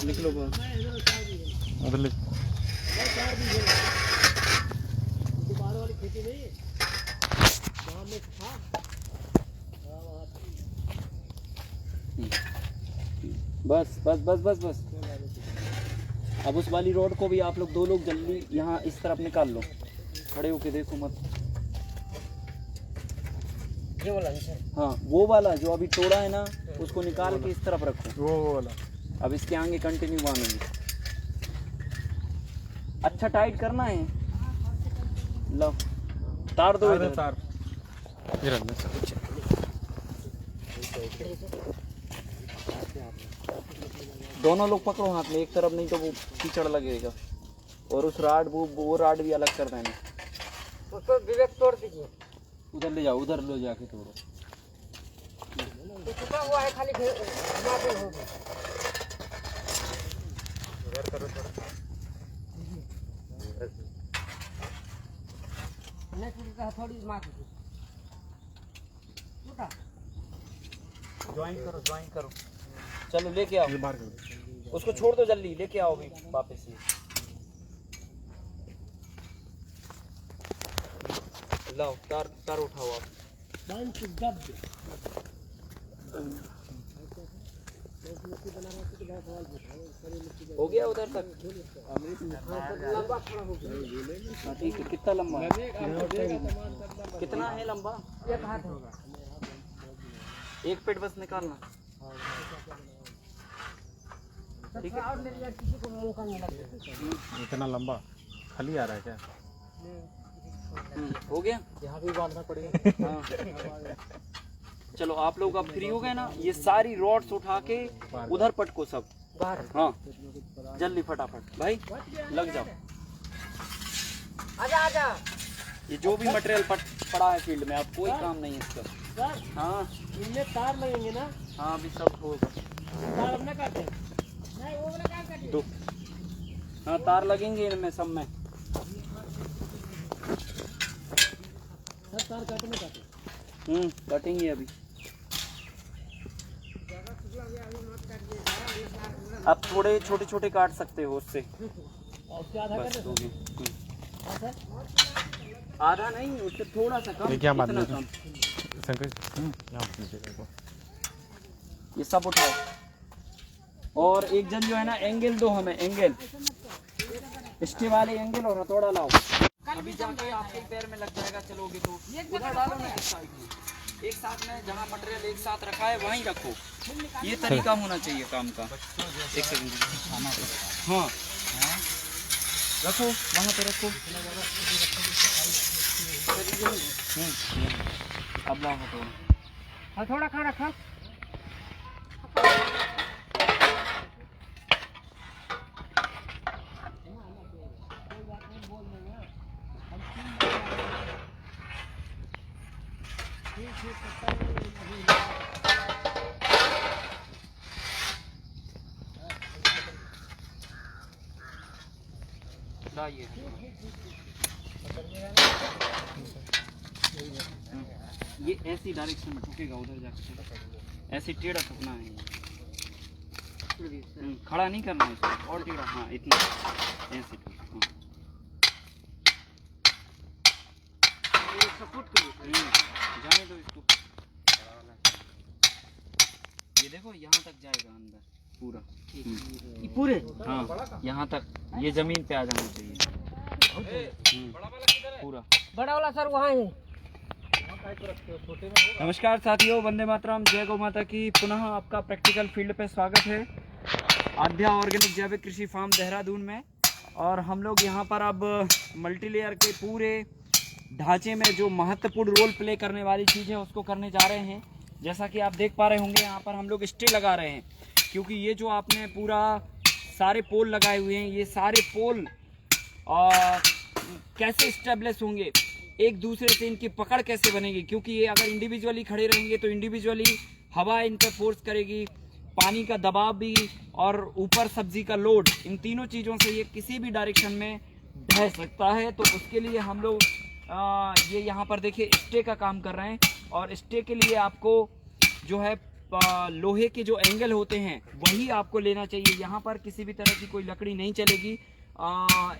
निकलो बाहर। बस बस बस बस बस। अब उस वाली रोड को भी आप लोग 2 लोग जल्दी यहाँ इस तरफ निकाल लो, खड़े होके देखो मत। ये वाला हाँ वो वाला जो अभी तोड़ा है ना, उसको निकाल के इस तरफ रखो। वो वाला। अब इसके आगे कंटिन्यू बांधेंगे। अच्छा टाइट करना है। लो तार दो इधर। तार दोनों लोग पकड़ो हाथ में, एक तरफ नहीं तो वो कीचड़ लगेगा। और उस राड वो राड भी अलग कर देना। उसको विवेक तोड़ दीजिए। उधर ले जाओ, उधर ले जाके तोड़ो। टूटा हुआ है खाली मार्बल होगा। नहीं टूटा है, थोड़ी मार दीजिए। टूटा ज्वाइन करो। चलो लेके आओ, उसको छोड़ दो, जल्दी लेके आओ अभी वापस से। लाओ तार उठाओ आप। हो गया उधर तक? हाँ ठीक है। कितना लंबा है? कितना है लंबा? एक हाथ होगा। एक पेट बस निकालना। ठीक है। और ले लिया, किसी को मौका नहीं लगेगा। इतना लंबा खाली आ रहा है क्या? हो गया। यहाँ भी बांधना पड़ेगा। हाँ। चलो आप लोग अब फ्री हो गए ना, ये सारी रॉड्स उठा के उधर पटको सब बाहर। हाँ जल्दी फटाफट भाई लग जाओ। आजा आजा। ये जो भी मटेरियल पड़ा है फील्ड में, अब कोई काम नहीं है इसका। सर हाँ इनमें तार लगेंगे ना? हाँ अभी सब होगा। तार अपना काटे नहीं, वो वाला काम काटिए। दो हाँ तार लगेंगे इनमें सब में। सर तार काटे में काटे। कटेंगे अभी। अब थोड़े छोटे छोटे काट सकते हो उससे। उसके आधा बस कर हो दे गए। सर। आधा नहीं, उससे थोड़ा सा कम। क्या बात इतना नहीं कम। ये सब उठाओ। और एक जन जो है ना, एंगल दो हमें, एंगल स्टे वाले एंगल और हथौड़ा लाओ। अभी जाके आपके पैर में लग जाएगा चलोगे तो। उधर डालो ना इस साइड में, एक साथ में जहाँ मटेरियल एक साथ रखा है वहीं रखो। ये तरीका होना चाहिए काम का। एक सेकंड। हाँ रखो वहाँ पे रखो। अब लाओ हथौड़ा। थोड़ा खा रखा। लाइए। ये ऐसी डायरेक्शन में ठुकेगा, उधर जाके ऐसे टेढ़ा ठुकना है। खड़ा नहीं करना है इसको, और टेढ़ा। हाँ इतना ऐसे ठुक। जाने दो इसको। ये देखो यहाँ तक जाएगा अंदर पूरा। ये पूरे? हाँ यहाँ तक, ये जमीन पे आ जाना चाहिए पूरा। बड़ा वाला सर वहाँ है। नमस्कार साथियों, वंदे मातरम, जय गौ माता की। पुनः आपका प्रैक्टिकल फील्ड पे स्वागत है आध्या ऑर्गेनिक जैविक कृषि फार्म देहरादून में। और हम लोग यहाँ पर अब मल्टीलेयर के पूरे ढांचे में जो महत्वपूर्ण रोल प्ले करने वाली चीज़ है उसको करने जा रहे हैं। जैसा कि आप देख पा रहे होंगे, यहाँ पर हम लोग स्टे लगा रहे हैं, क्योंकि ये जो आपने पूरा सारे पोल लगाए हुए हैं, ये सारे पोल कैसे इस्टेब्लिश होंगे, एक दूसरे से इनकी पकड़ कैसे बनेगी। क्योंकि ये अगर इंडिविजुअली खड़े रहेंगे तो इंडिविजुअली हवा इन पर फोर्स करेगी, पानी का दबाव भी और ऊपर सब्जी का लोड, इन तीनों चीज़ों से ये किसी भी डायरेक्शन में ढह सकता है। तो उसके लिए हम लोग ये यहाँ पर देखिए स्टे का काम कर रहे हैं। और स्टे के लिए आपको जो है लोहे के जो एंगल होते हैं वही आपको लेना चाहिए। यहाँ पर किसी भी तरह की कोई लकड़ी नहीं चलेगी।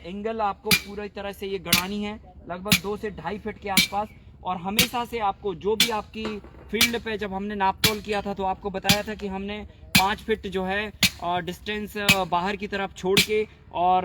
एंगल आपको पूरी तरह से ये गड़ानी है, लगभग 2 से 2.5 फीट के आसपास। और हमेशा से आपको जो भी आपकी फील्ड पे जब हमने नापतोल किया था तो आपको बताया था कि हमने 5 फीट जो है डिस्टेंस बाहर की तरफ छोड़ के और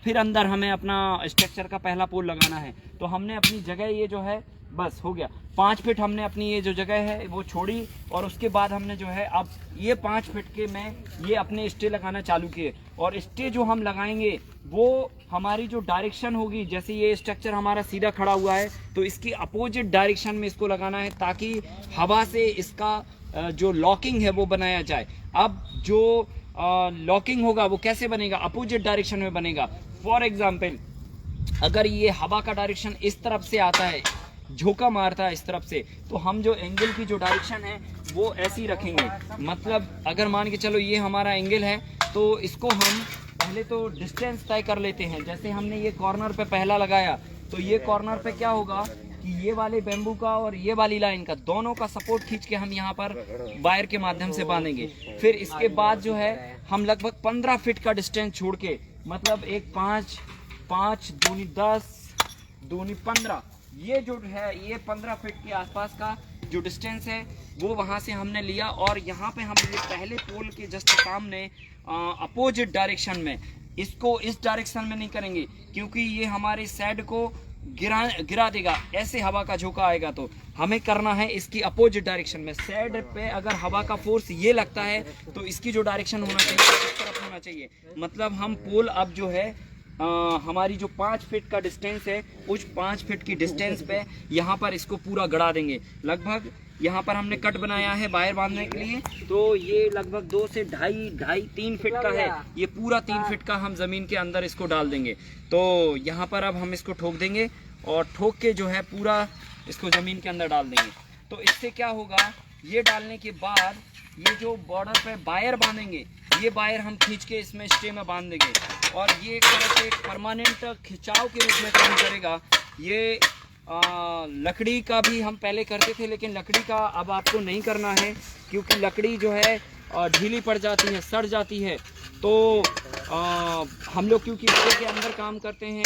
फिर अंदर हमें अपना स्ट्रक्चर का पहला पोल लगाना है। तो हमने अपनी जगह ये जो है बस हो गया 5 फीट हमने अपनी ये जो जगह है वो छोड़ी। और उसके बाद हमने जो है अब ये 5 फीट के में ये अपने स्टे लगाना चालू किए। और स्टे जो हम लगाएंगे वो हमारी जो डायरेक्शन होगी, जैसे ये स्ट्रक्चर हमारा सीधा खड़ा हुआ है तो इसकी अपोजिट डायरेक्शन में इसको लगाना है ताकि हवा से इसका जो लॉकिंग है वो बनाया जाए। अब जो लॉकिंग होगा वो कैसे बनेगा, अपोजिट डायरेक्शन में बनेगा। फॉर एग्जाम्पल अगर ये हवा का डायरेक्शन इस तरफ से आता है, झोंका मारता है इस तरफ से, तो हम जो एंगल की जो डायरेक्शन है वो ऐसी रखेंगे। मतलब अगर मान के चलो ये हमारा एंगल है तो इसको हम पहले तो डिस्टेंस तय कर लेते हैं। जैसे हमने ये कॉर्नर पे पहला लगाया तो ये कॉर्नर पे क्या होगा कि ये वाले बेम्बू का और ये वाली लाइन का दोनों का सपोर्ट खींच के हम यहाँ पर वायर के माध्यम से बांधेंगे। फिर इसके बाद जो है हम लगभग 15 फीट का डिस्टेंस छोड़ के, मतलब एक 5 दूनी 10 दूनी 15, ये जो है ये 15 फीट के आसपास का जो डिस्टेंस है वो वहाँ से हमने लिया। और यहाँ पे हम ये पहले पोल के जस्ट सामने अपोजिट डायरेक्शन में, इसको इस डायरेक्शन में नहीं करेंगे क्योंकि ये हमारे साइड को गिरा देगा। ऐसे हवा का झोंका आएगा तो हमें करना है इसकी अपोजिट डायरेक्शन में। साइड पे अगर हवा का फोर्स ये लगता है तो इसकी जो डायरेक्शन होना चाहिए इस तरफ होना चाहिए। मतलब हम पोल अब जो है हमारी जो 5 फीट का डिस्टेंस है उस 5 फीट की डिस्टेंस पे यहाँ पर इसको पूरा गड़ा देंगे। लगभग यहाँ पर हमने कट बनाया है वायर बांधने के लिए, तो ये लगभग 2 से 2.5-3 फीट का है। ये पूरा 3 फीट का हम ज़मीन के अंदर इसको डाल देंगे। तो यहाँ पर अब हम इसको ठोक देंगे और ठोक के जो है पूरा इसको ज़मीन के अंदर डाल देंगे। तो इससे क्या होगा, ये डालने के बाद ये जो बॉर्डर पे वायर बांधेंगे, ये वायर हम खींच के इसमें स्टे में बांध देंगे और ये एक तरह से परमानेंट खिंचाव के रूप में काम करेगा। ये लकड़ी का भी हम पहले करते थे लेकिन लकड़ी का अब आपको नहीं करना है क्योंकि लकड़ी जो है ढीली पड़ जाती है, सड़ जाती है। तो हम लोग क्योंकि स्टे के अंदर काम करते हैं,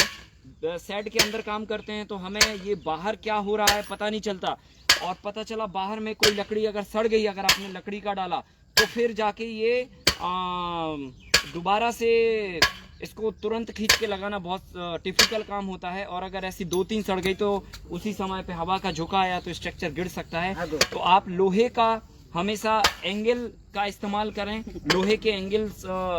शेड के अंदर काम करते हैं, तो हमें ये बाहर क्या हो रहा है पता नहीं चलता। और पता चला बाहर में कोई लकड़ी अगर सड़ गई, अगर आपने लकड़ी का डाला तो फिर जाके ये दोबारा से इसको तुरंत खींच के लगाना बहुत डिफिकल्ट काम होता है। और अगर ऐसी 2-3 सड़ गई तो उसी समय पे हवा का झोंका आया तो स्ट्रक्चर गिर सकता है। तो आप लोहे का हमेशा एंगल का इस्तेमाल करें। लोहे के एंगल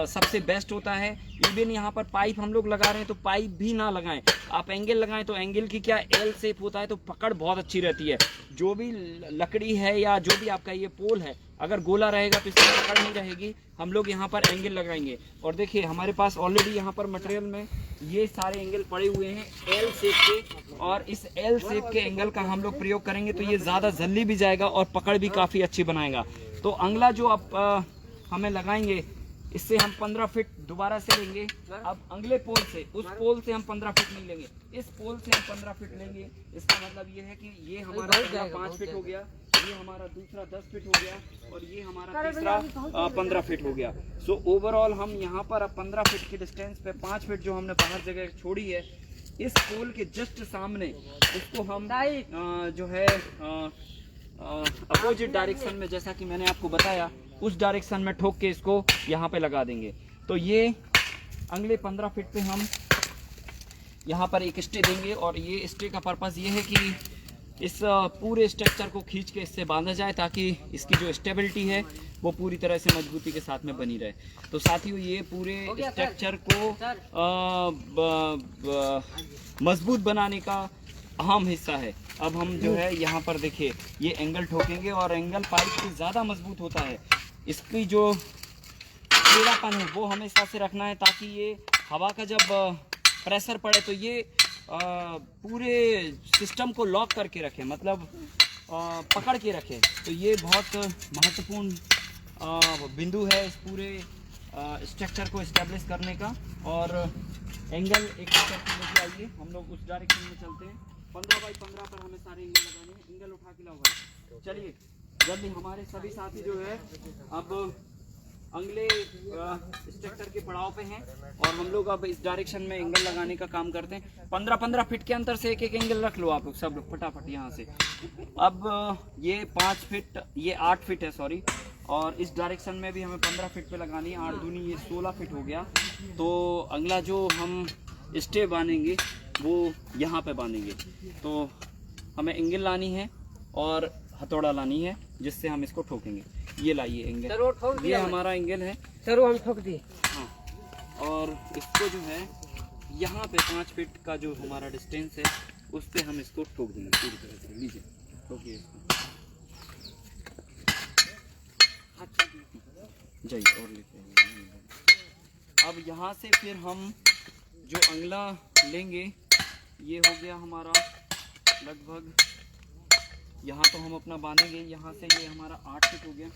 सबसे बेस्ट होता है। इवन यहाँ पर पाइप हम लोग लगा रहे हैं तो पाइप भी ना लगाएं, आप एंगल लगाएं। तो एंगल की क्या एल शेप होता है तो पकड़ बहुत अच्छी रहती है। जो भी लकड़ी है या जो भी आपका ये पोल है अगर गोला रहेगा तो इसकी पकड़ नहीं रहेगी। हम लोग यहाँ पर एंगल लगाएंगे और देखिए हमारे पास ऑलरेडी यहाँ पर मटेरियल में ये सारे एंगल पड़े हुए हैं एल शेप के। और इस एल शेप के एंगल का हम लोग प्रयोग करेंगे तो ये ज़्यादा जल्दी भी जाएगा और पकड़ भी काफ़ी अच्छी बनाएगा। तो अगला जो आप हमें लगाएंगे इससे हम 15 फीट दोबारा से लेंगे। अब अगले पोल से, उस पोल से हम 15 फीट नहीं लेंगे, इस पोल से हम 15 फीट लेंगे। इसका मतलब ये है कि ये हमारा पहला 5 फीट हो गया, ये हमारा दूसरा 10 फीट हो गया और ये हमारा तीसरा 15 फीट हो गया। सो ओवरऑल हम यहाँ पर अब 15 फीट की डिस्टेंस पे 5 फीट जो हमने बाहर जगह छोड़ी है, इस पोल के जस्ट सामने इसको हम जो है अपोजिट डायरेक्शन में, जैसा कि मैंने आपको बताया, उस डायरेक्शन में ठोक के इसको यहाँ पे लगा देंगे। तो ये अगले 15 फीट पे हम यहाँ पर एक स्टे देंगे। और ये स्टे का पर्पज़ ये है कि इस पूरे स्ट्रक्चर को खींच के इससे बांधा जाए ताकि इसकी जो स्टेबिलिटी है वो पूरी तरह से मजबूती के साथ में बनी रहे। तो साथियों ये पूरे स्ट्रक्चर को मजबूत बनाने का अहम हिस्सा है। अब हम जो है यहाँ पर देखिए ये एंगल ठोकेंगे और एंगल पाइप से ज़्यादा मजबूत होता है। इसकी जो टेढ़ापन है वो हमेशा से रखना है ताकि ये हवा का जब प्रेशर पड़े तो ये पूरे सिस्टम को लॉक करके रखे, मतलब पकड़ के रखे। तो ये बहुत महत्वपूर्ण बिंदु है इस पूरे स्ट्रक्चर को इस्टेब्लिश करने का। और एंगल एक लेके आइए, हम लोग उस डायरेक्शन में चलते हैं। 15 बाई 15 पर हमें सारे एंगल लगाने हैं। एंगल उठा के लाओ भाई, चलिए जल्दी हमारे सभी साथी जो है अब अगले स्ट्रक्चर के पड़ाव पे हैं और हम लोग अब इस डायरेक्शन में एंगल लगाने का काम करते हैं। 15-15 फीट के अंतर से एक एक एंगल रख लो आप लोग सब लोग फटाफट यहाँ से। अब ये 5 फीट, ये 8 फीट है सॉरी, और इस डायरेक्शन में भी हमें 15 फीट पे लगानी है। 8 दूनी ये 16 फीट हो गया। तो अगला जो हम स्टे बांधेंगे वो यहाँ पे बांधेंगे। तो हमें एंगल लानी है और हथौड़ा लानी है जिससे हम इसको ठोकेंगे। ये लाइए एंगल, ये हमारा एंगल है सर, वो हम ठोक दिए। हाँ, और इसको जो है यहाँ पे 5 फीट का जो हमारा डिस्टेंस है उस पे हम इसको ठोक देंगे पूरी तरह से। लीजिए ठोकिए इसको, जाइए और लेते हैं। अब यहाँ से फिर हम जो अंगला लेंगे ये हो गया हमारा लगभग, यहाँ तो हम अपना बांधेंगे, यहाँ से ये हमारा 8 फीट हो गया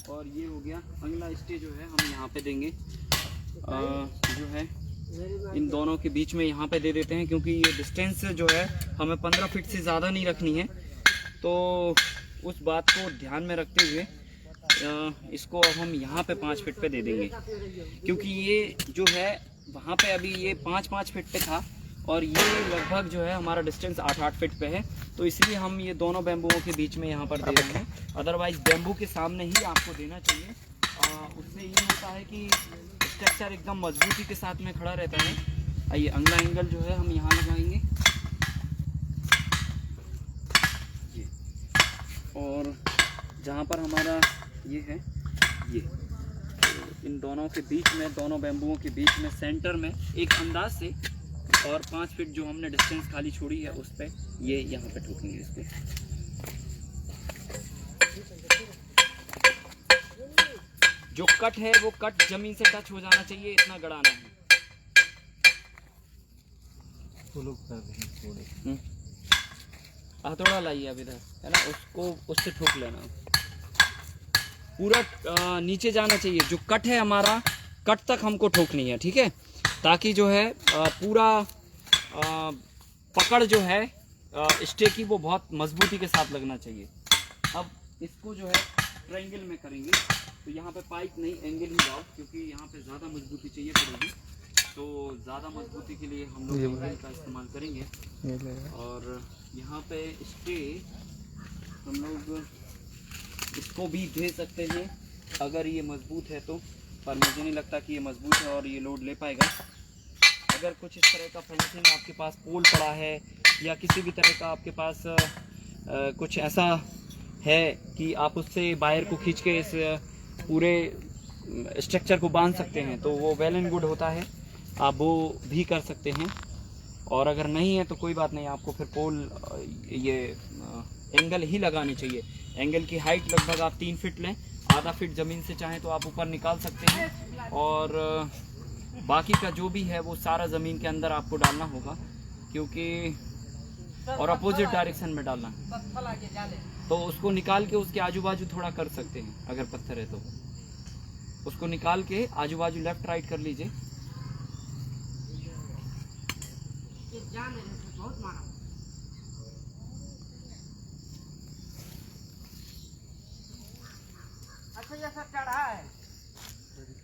और ये हो गया। अगला स्टे जो है हम यहाँ पे देंगे जो है इन दोनों के बीच में यहाँ पे दे देते हैं, क्योंकि ये डिस्टेंस जो है हमें 15 फीट से ज़्यादा नहीं रखनी है। तो उस बात को ध्यान में रखते हुए इसको अब हम यहाँ पे 5 फीट पे दे देंगे, क्योंकि ये जो है वहाँ पे अभी ये 5-5 फीट पे था और ये लगभग जो है हमारा डिस्टेंस 8-8 फीट पे है। तो इसलिए हम ये दोनों बैम्बुओं के बीच में यहाँ पर दे रहे हैं। अदरवाइज बैम्बू के सामने ही आपको देना चाहिए। उससे ये होता है कि स्ट्रक्चर एकदम मजबूती के साथ में खड़ा रहता है। आइए अगला एंगल जो है हम यहाँ लगाएंगे ये, और जहाँ पर हमारा ये है ये, तो इन दोनों के बीच में, दोनों बैम्बुओं के बीच में सेंटर में एक अंदाज से, और 5 फीट जो हमने डिस्टेंस खाली छोड़ी है उस पे ये यहाँ पे ठोकेंगे इसको। जो कट है वो कट जमीन से टच हो जाना चाहिए, इतना गड़ाना है। हथौड़ा लाइए अब इधर, है ना, उसको उससे ठोक लेना। पूरा नीचे जाना चाहिए। जो कट है हमारा, कट तक हमको ठोकनी है, ठीक है, ताकि जो है पूरा पकड़ जो है स्टे की वो बहुत मजबूती के साथ लगना चाहिए। अब इसको जो है ट्रायंगल में करेंगे, तो यहाँ पे पाइप नहीं एंगल ही लाओ, क्योंकि यहाँ पे ज़्यादा मजबूती चाहिए पड़ेगी। तो ज़्यादा मजबूती के लिए हम लोग एंगल का इस्तेमाल करेंगे। और यहाँ पे स्टे हम लोग इसको भी दे सकते हैं अगर ये मजबूत है तो, पर मुझे नहीं लगता कि ये मजबूत है और ये लोड ले पाएगा। अगर कुछ इस तरह का फेंसिंग आपके पास पोल पड़ा है या किसी भी तरह का आपके पास कुछ ऐसा है कि आप उससे वायर को खींच के इस पूरे स्ट्रक्चर को बांध सकते हैं, तो वो वेल एंड गुड होता है, आप वो भी कर सकते हैं। और अगर नहीं है तो कोई बात नहीं, आपको फिर पोल ये एंगल ही लगानी चाहिए। एंगल की हाइट लगभग आप 3 फीट लें, आधा फीट ज़मीन से चाहें तो आप ऊपर निकाल सकते हैं, और बाकी का जो भी है वो सारा ज़मीन के अंदर आपको डालना होगा, क्योंकि और अपोजिट डायरेक्शन में डालना है। तो उसको निकाल के उसके आजू बाजू थोड़ा कर सकते हैं, अगर पत्थर है तो उसको निकाल के आजू बाजू लेफ्ट राइट कर लीजिए।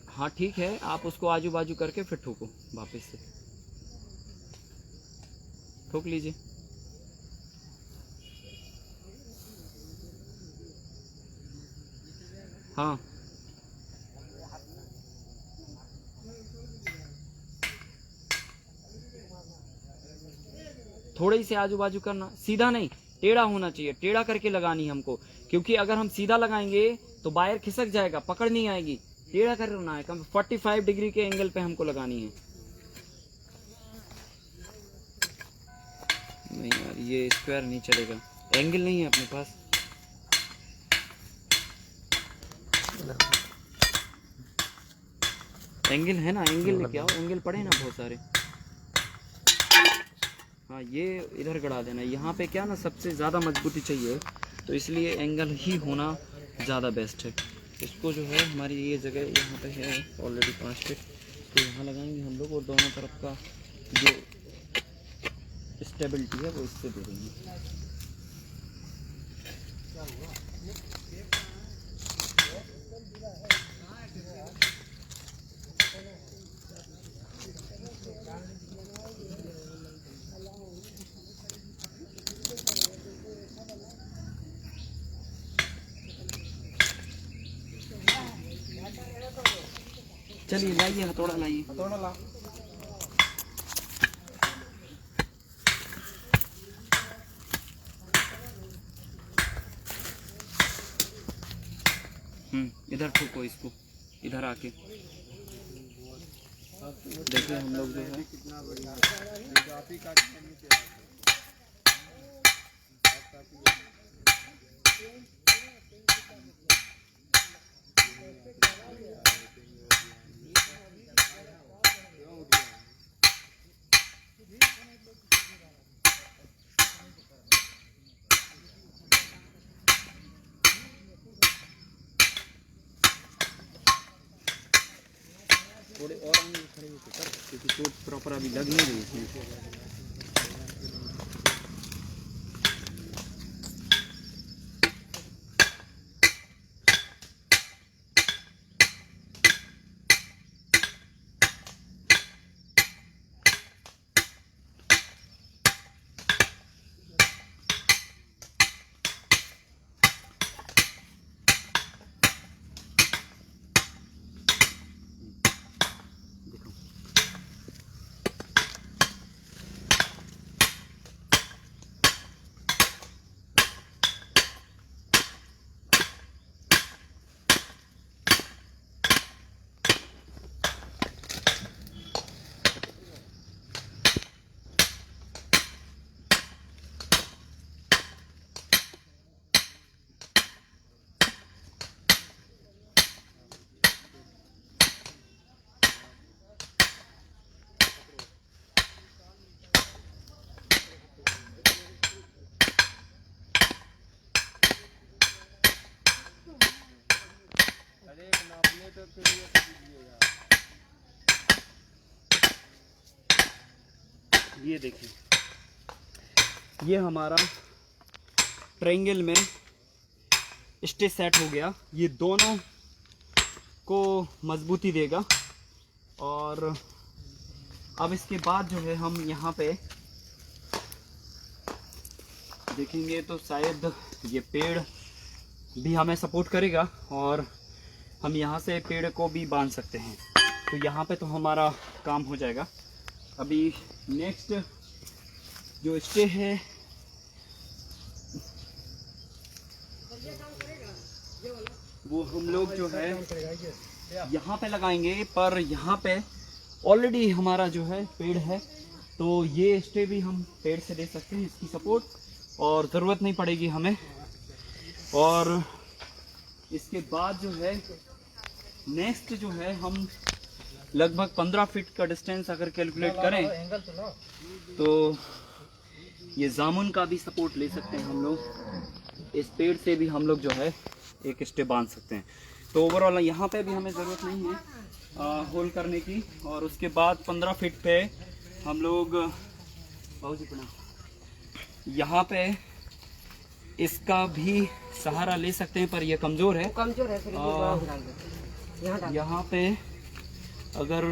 हाँ ठीक है, आप उसको आजू बाजू करके फिर ठोको, वापस से ठोक लीजिए। हाँ थोड़ी से आजू बाजू करना, सीधा नहीं, टेढ़ा होना चाहिए, टेढ़ा करके लगानी है हमको, क्योंकि अगर हम सीधा लगाएंगे तो वायर खिसक जाएगा, पकड़ नहीं आएगी। टेढ़ा करना है, कम 45 डिग्री के एंगल पे हमको लगानी है। नहीं यार ये स्क्वायर नहीं चलेगा, एंगल नहीं है अपने पास। एंगल है ना, एंगल लेके आओ, एंगल पड़े ना बहुत सारे। हाँ ये इधर गड़ा देना, यहाँ पे क्या ना सबसे ज़्यादा मजबूती चाहिए, तो इसलिए एंगल ही होना ज़्यादा बेस्ट है। इसको जो है हमारी ये जगह यहाँ पे है ऑलरेडी 5 फीट, तो यहाँ लगाएंगे हम लोग, और दोनों तरफ का जो स्टेबिलिटी है वो इससे दे देंगे। चलिए लाइए हथौड़ा लाइए। हथौड़ा ला। इधर ठोको इसको, इधर आके देखिए हम लोग जो है कितना बढ़िया आप ही काट के नीचे थोड़े और आगे खड़े होकर कर, क्योंकि चोट प्रॉपर अभी लग नहीं रही इसमें। ये देखिए, ये हमारा ट्रायंगल में स्टे सेट हो गया। ये दोनों को मजबूती देगा। और अब इसके बाद जो है हम यहाँ पे देखेंगे तो शायद ये पेड़ भी हमें सपोर्ट करेगा और हम यहाँ से पेड़ को भी बांध सकते हैं। तो यहाँ पे तो हमारा काम हो जाएगा। अभी नेक्स्ट जो स्टे है वो हम लोग जो है यहाँ पे लगाएंगे, पर यहाँ पे ऑलरेडी हमारा जो है पेड़ है, तो ये स्टे भी हम पेड़ से दे सकते हैं, इसकी सपोर्ट, और ज़रूरत नहीं पड़ेगी हमें। और इसके बाद जो है नेक्स्ट जो है हम लगभग 15 फीट का डिस्टेंस अगर कैलकुलेट करें तो ये जामुन का भी सपोर्ट ले सकते हैं हम लोग। इस पेड़ से भी हम लोग जो है एक स्टे बांध सकते हैं। तो ओवरऑल यहाँ पे भी हमें ज़रूरत नहीं है होल करने की। और उसके बाद 15 फीट पे हम लोग यहाँ पे इसका भी सहारा ले सकते हैं, पर यह कमज़ोर है। यहाँ पे अगर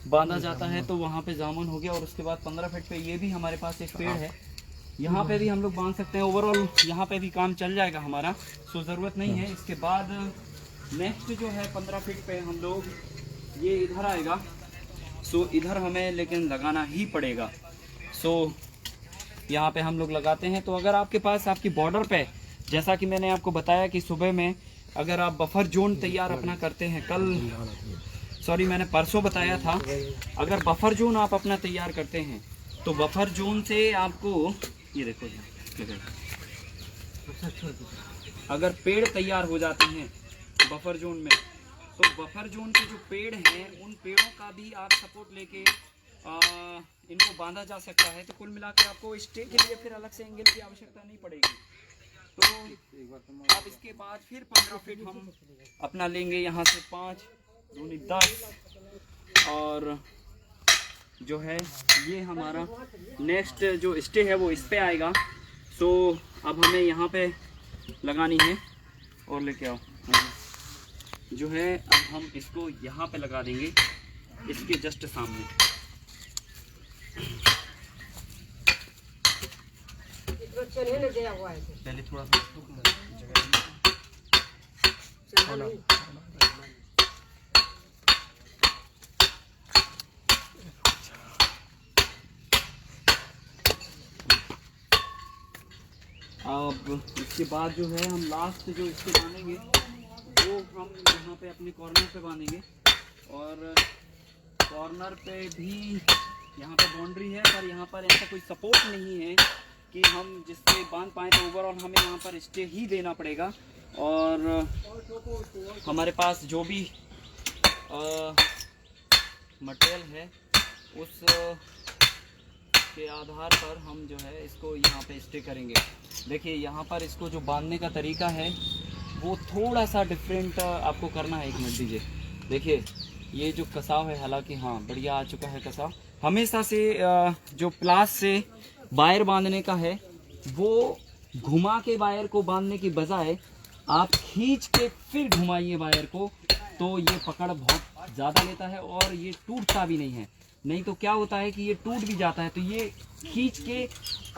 बांधा जाता है तो वहाँ पे जामुन हो गया। और उसके बाद 15 फीट पे ये भी हमारे पास एक पेड़ है, यहाँ पे भी हम लोग बांध सकते हैं। ओवरऑल यहाँ पे भी काम चल जाएगा हमारा, सो ज़रूरत नहीं है। इसके बाद नेक्स्ट जो है 15 फीट पे हम लोग ये इधर आएगा, सो इधर हमें लेकिन लगाना ही पड़ेगा। सो यहाँ पे हम लोग लगाते हैं। तो अगर आपके पास आपकी बॉर्डर पे, जैसा कि मैंने आपको बताया कि सुबह में अगर आप बफर जोन तैयार अपना करते हैं, मैंने परसों बताया था, अगर बफर जोन आप अपना तैयार करते हैं तो बफर जोन से आपको ये देखो, अगर पेड़ तैयार हो जाते हैं बफर जोन में, तो बफर जोन के जो पेड़ हैं उन पेड़ों का भी आप सपोर्ट लेके इनको बांधा जा सकता है। तो कुल मिला के आपको स्टे के लिए फिर अलग से एंगल की आवश्यकता नहीं पड़ेगी। तो अब इसके बाद फिर 15 फीट हम अपना लेंगे, यहाँ से 5 दूनी 10, और जो है ये हमारा नेक्स्ट जो स्टे है वो इस पे आएगा। सो अब हमें यहाँ पे लगानी है, और लेके आओ जो है। अब हम इसको यहाँ पे लगा देंगे, इसके जस्ट सामने। पहले थोड़ा सा जगह अब इसके बाद जो है हम लास्ट जो इसके बांधेंगे वो हम यहाँ पे अपने कॉर्नर पे बांधेंगे। और कॉर्नर पे भी यहाँ पे बाउंड्री है, पर यहाँ पर ऐसा कोई सपोर्ट नहीं है कि हम जिससे बांध पाएँ, तो ओवरऑल हमें यहाँ पर स्टे ही देना पड़ेगा। और हमारे पास जो भी मटेरियल है उस के आधार पर हम जो है इसको यहाँ पे स्टे करेंगे। देखिए यहाँ पर इसको जो बांधने का तरीका है वो थोड़ा सा डिफरेंट आपको करना है। एक मिनट दीजिए। देखिए ये जो कसाव है, हालांकि हाँ बढ़िया आ चुका है कसाव। हमेशा से जो प्लास से वायर बांधने का है वो घुमा के वायर को बांधने की बजाय आप खींच के फिर घुमाइए वायर को, तो ये पकड़ बहुत ज़्यादा लेता है और ये टूटता भी नहीं है। नहीं तो क्या होता है कि ये टूट भी जाता है। तो ये खींच के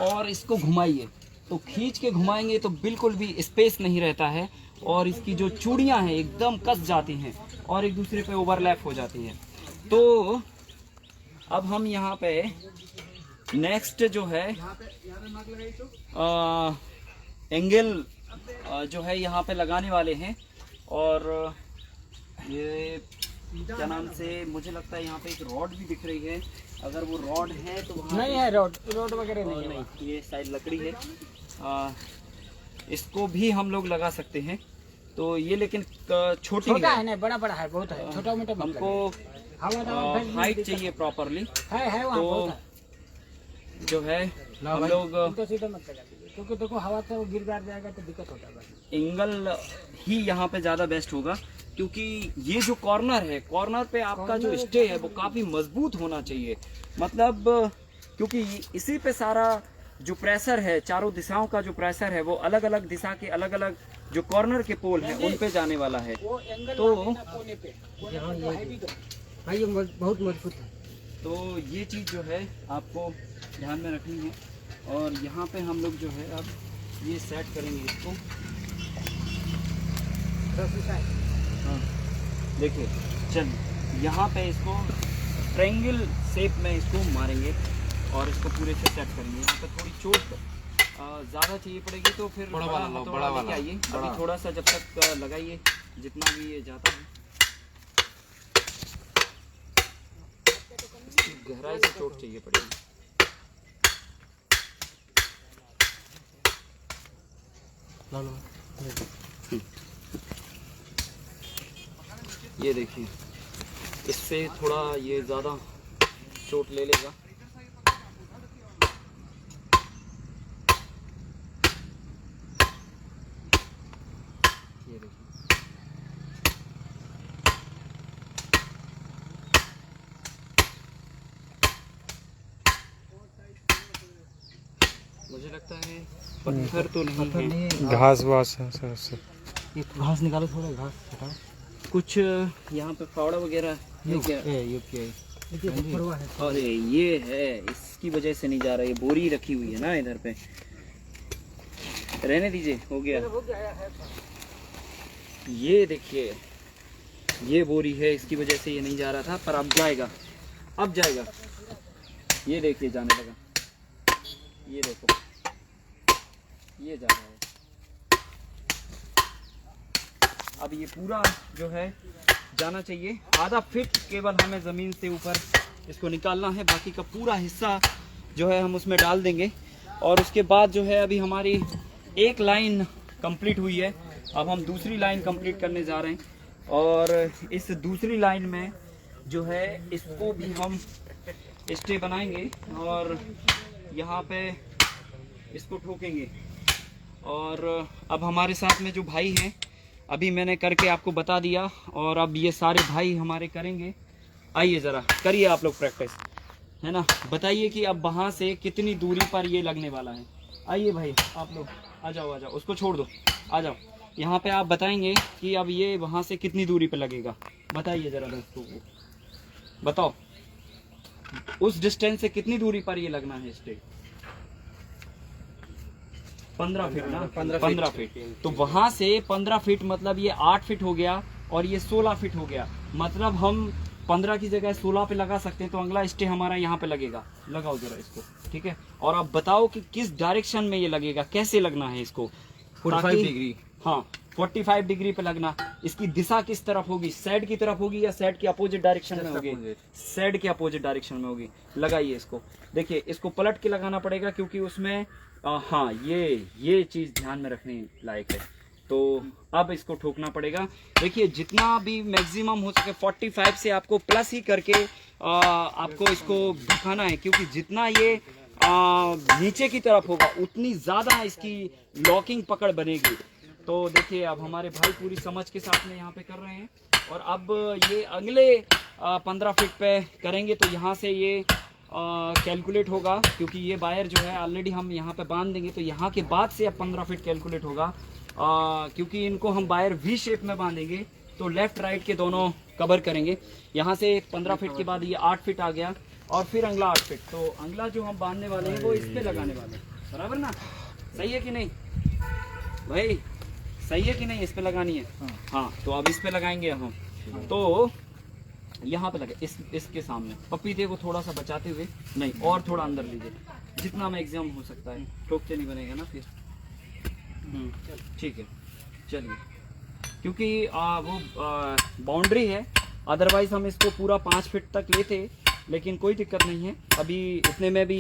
और इसको घुमाइए, तो खींच के घुमाएंगे तो बिल्कुल भी स्पेस नहीं रहता है और इसकी जो चूड़ियाँ हैं एकदम कस जाती हैं और एक दूसरे पे ओवरलैप हो जाती है। तो अब हम यहाँ पे नेक्स्ट जो है एंगल जो है यहाँ पे लगाने वाले हैं। और ये क्या नाम से, मुझे लगता है यहाँ पे एक रॉड भी दिख रही है। अगर वो रॉड है तो नहीं है, रोड वगैरह नहीं है। नहीं, ये साइड लकड़ी है। इसको भी हम लोग लगा सकते हैं। तो ये लेकिन छोटी छोटा है, नहीं बड़ा है, बहुत है। छोटा मोटा हमको हाइट चाहिए प्रॉपरली। है वहाँ तो बहुत है। जो है हम लोग तो सीधा मत लगा दीजिए, क्योंकि देखो हवा से वो गिर जाएगा तो दिक्कत होता है। एंगल ही यहाँ पे ज़्यादा बेस्ट होगा, क्योंकि ये जो कॉर्नर है, कॉर्नर पे आपका जो स्टे है वो काफ़ी मजबूत होना चाहिए। मतलब क्योंकि इसी पे सारा जो प्रेशर है, चारों दिशाओं का जो प्रेशर है वो अलग अलग दिशा के अलग अलग जो कॉर्नर के पोल हैं उन पे जाने वाला है। तो भाई ये बहुत मजबूत है। तो ये चीज़ जो है आपको ध्यान में रखनी है। और यहाँ पे हम लोग जो है अब ये सेट करेंगे इसको। हाँ देखिए, चल यहाँ पे इसको ट्रायंगल शेप में इसको मारेंगे और इसको पूरे से सेट करेंगे। यहाँ पे थोड़ी चोट ज़्यादा चाहिए पड़ेगी, तो फिर बड़ा वाला आइए। अभी थोड़ा सा जब तक लगाइए जितना भी ये जाता है। गहराई से चोट चाहिए पड़ेगी। ये देखिए, इससे थोड़ा ये ज़्यादा चोट ले लेगा। ये देखिए, मुझे लगता है पत्थर तो नहीं है, घास वास है सर। ये घास निकालो, थोड़ा घास हटाओ। कुछ यहाँ पे फावड़ा वगैरह है क्या? अरे ये है, इसकी वजह से नहीं जा रहा। ये बोरी रखी हुई है ना इधर पे, रहने दीजिए, हो गया। ये देखिए, ये बोरी है, इसकी वजह से ये नहीं जा रहा था, पर अब जाएगा, अब जाएगा। ये देखिए जाने लगा, ये देखो, ये जा रहा है। अब ये पूरा जो है जाना चाहिए। आधा फीट केवल हमें ज़मीन से ऊपर इसको निकालना है, बाकी का पूरा हिस्सा जो है हम उसमें डाल देंगे। और उसके बाद जो है अभी हमारी एक लाइन कंप्लीट हुई है, अब हम दूसरी लाइन कंप्लीट करने जा रहे हैं। और इस दूसरी लाइन में जो है इसको भी हम स्टे बनाएंगे और यहाँ पे इसको ठोकेंगे। और अब हमारे साथ में जो भाई हैं, अभी मैंने करके आपको बता दिया और अब ये सारे भाई हमारे करेंगे। आइए ज़रा करिए आप लोग प्रैक्टिस, है ना। बताइए कि अब वहाँ से कितनी दूरी पर ये लगने वाला है। आइए भाई आप लोग, आ जाओ आ जाओ, उसको छोड़ दो, आ जाओ। यहाँ पे आप बताएंगे कि अब ये वहाँ से कितनी दूरी पर लगेगा। बताइए ज़रा दोस्तों को, बताओ उस डिस्टेंस से कितनी दूरी पर ये लगना है स्टे। 15 फीट ना, 15 फीट। तो वहां से 15 फीट मतलब ये 8 फीट हो गया और ये 16 फीट हो गया। मतलब हम 15 की जगह 16 पे लगा सकते हैं, तो अगला स्टे हमारा यहाँ पे लगेगा। लगाओ जरा इसको, ठीक है। और आप बताओ कि किस डायरेक्शन में ये लगेगा, कैसे लगना है इसको। 45 डिग्री। हाँ 45 डिग्री पे लगना। इसकी दिशा किस तरफ होगी, साइड की तरफ होगी या साइड के अपोजिट डायरेक्शन में होगी? साइड के अपोजिट डायरेक्शन में होगी। लगाइए इसको। देखिए इसको पलट के लगाना पड़ेगा क्योंकि उसमें हाँ ये चीज़ ध्यान में रखने लायक है। तो अब इसको ठोकना पड़ेगा। देखिए जितना भी मैक्सिमम हो सके 45 से आपको प्लस ही करके आपको इसको ढकाना है, क्योंकि जितना ये नीचे की तरफ होगा उतनी ज़्यादा इसकी लॉकिंग पकड़ बनेगी। तो देखिए अब हमारे भाई पूरी समझ के साथ में यहाँ पे कर रहे हैं। और अब ये अगले 15 फीट पे करेंगे तो यहाँ से ये कैलकुलेट होगा, क्योंकि ये वायर जो है ऑलरेडी हम यहाँ पे बांध देंगे, तो यहाँ के बाद से अब 15 फीट कैलकुलेट होगा। क्योंकि इनको हम वायर वी शेप में बांधेंगे तो लेफ्ट राइट के दोनों कवर करेंगे। यहाँ से 15 फीट के बाद ये 8 फीट आ गया और फिर अगला 8 फीट। तो अगला जो हम बांधने वाले हैं वो इस पे लगाने वाले हैं, बराबर ना? सही है कि नहीं भाई, सही है कि नहीं? इस पे लगानी है। हाँ तो अब इस पे लगाएंगे हम। तो यहाँ पे लगे इसके सामने। पपीते को थोड़ा सा बचाते हुए, नहीं और थोड़ा अंदर लीजिए, जितना मैक्सिमम हो सकता है। ठोकते नहीं बनेगा ना फिर। ठीक है चलिए, क्योंकि वो बाउंड्री है, अदरवाइज हम इसको पूरा 5 फीट तक लेते, लेकिन कोई दिक्कत नहीं है। अभी इतने में भी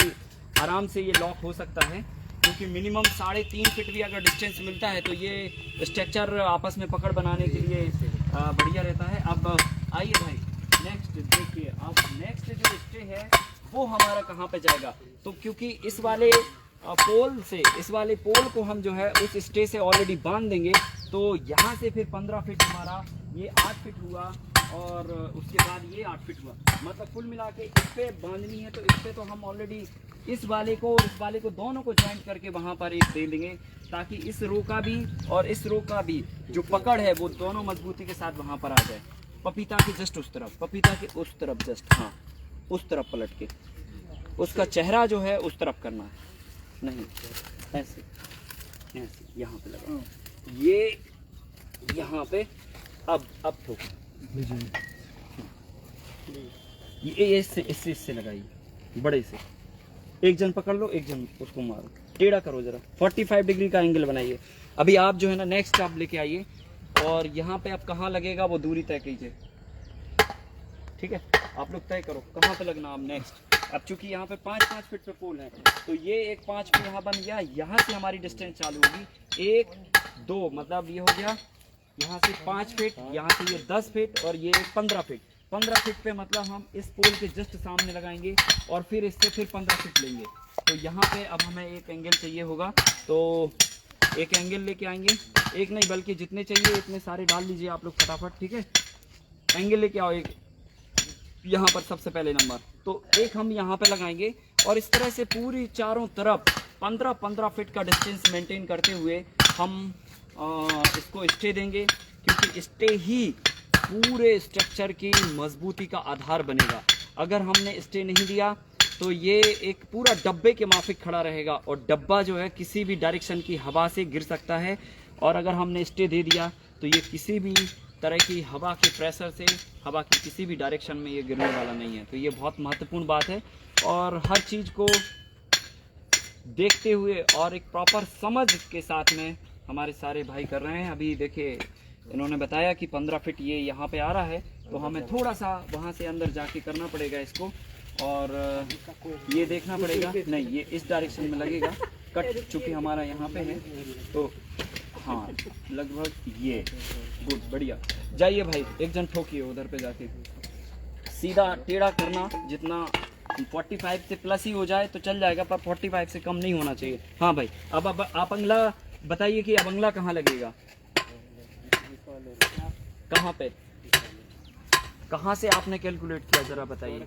आराम से ये लॉक हो सकता है, क्योंकि मिनिमम 3.5 फीट भी अगर डिस्टेंस मिलता है तो ये स्ट्रक्चर आपस में पकड़ बनाने के लिए बढ़िया रहता है। अब आइए भाई नेक्स्ट देखिए। अब नेक्स्ट जो स्टे है वो हमारा कहाँ पे जाएगा? तो क्योंकि इस वाले पोल से, इस वाले पोल को हम जो है उस स्टे से ऑलरेडी बांध देंगे, तो यहाँ से फिर 15 फीट हमारा ये 8 फीट हुआ और उसके बाद ये 8 फीट हुआ। मतलब कुल मिला के इस पे बांधनी है, तो इस पे तो हम ऑलरेडी इस वाले को और इस वाले को दोनों को ज्वाइंट करके वहाँ पर एक दे देंगे, ताकि इस रो का भी और इस रो का भी जो पकड़ है वो दोनों मजबूती के साथ वहाँ पर आ जाए। पपीता के जस्ट उस तरफ, पपीता के उस तरफ जस्ट, हाँ उस तरफ पलट के उसका चेहरा जो है उस तरफ करना है, नहीं ऐसे ऐसे यहाँ पे लगा, ये यहाँ पे। अब ठोक, ये इससे लगाइए, बड़े से। एक जन पकड़ लो, एक जन उसको मारो, टेढ़ा करो जरा, 45 डिग्री का एंगल बनाइए। अभी आप जो है ना नेक्स्ट आप लेके आइए और यहाँ पे आप कहाँ लगेगा वो दूरी तय कीजिए, ठीक है? आप लोग तय करो कहाँ पे लगना आप नेक्स्ट। अब चूंकि यहाँ पे 5-5 फीट पे पोल है, तो ये एक 5 फीट यहाँ बन गया, यहाँ से हमारी डिस्टेंस चालू होगी 1-2, मतलब ये हो गया यहाँ से 5 फीट, यहाँ से ये 10 फीट और ये 15 फीट। 15 फीट पे मतलब हम इस पोल के जस्ट सामने लगाएंगे और फिर इससे फिर 15 फीट लेंगे। तो यहाँ पे अब हमें एक एंगल चाहिए होगा, तो एक एंगल लेके आएंगे, एक नहीं बल्कि जितने चाहिए इतने सारे डाल लीजिए आप लोग फटाफट, ठीक है? एंगल लेके आओ एक यहाँ पर सबसे पहले नंबर, तो एक हम यहाँ पे लगाएंगे और इस तरह से पूरी चारों तरफ 15-15 फीट का डिस्टेंस मेंटेन करते हुए हम इसको स्टे देंगे, क्योंकि स्टे ही पूरे स्ट्रक्चर की मजबूती का आधार बनेगा। अगर हमने स्टे नहीं दिया तो ये एक पूरा डब्बे के माफिक खड़ा रहेगा और डब्बा जो है किसी भी डायरेक्शन की हवा से गिर सकता है, और अगर हमने स्टे दे दिया तो ये किसी भी तरह की हवा के प्रेशर से, हवा की किसी भी डायरेक्शन में ये गिरने वाला नहीं है। तो ये बहुत महत्वपूर्ण बात है और हर चीज़ को देखते हुए और एक प्रॉपर समझ के साथ में हमारे सारे भाई कर रहे हैं। अभी देखिए इन्होंने बताया कि 15 फीट ये यहाँ पे आ रहा है, तो हमें थोड़ा सा वहाँ से अंदर जाके करना पड़ेगा इसको, और ये देखना पड़ेगा, नहीं ये इस डायरेक्शन में लगेगा, कट चूँकि हमारा यहाँ पे है, तो हाँ लगभग ये गुड, बढ़िया। जाइए भाई एक जन ठोकिए उधर पे जाके, सीधा टेढ़ा करना, जितना 45 से प्लस ही हो जाए तो चल जाएगा, पर 45 से कम नहीं होना चाहिए। हाँ भाई अब आप अगला बताइए कि अब अगला कहाँ लगेगा, कहाँ पे, कहाँ से आपने कैलकुलेट किया जरा बताइए।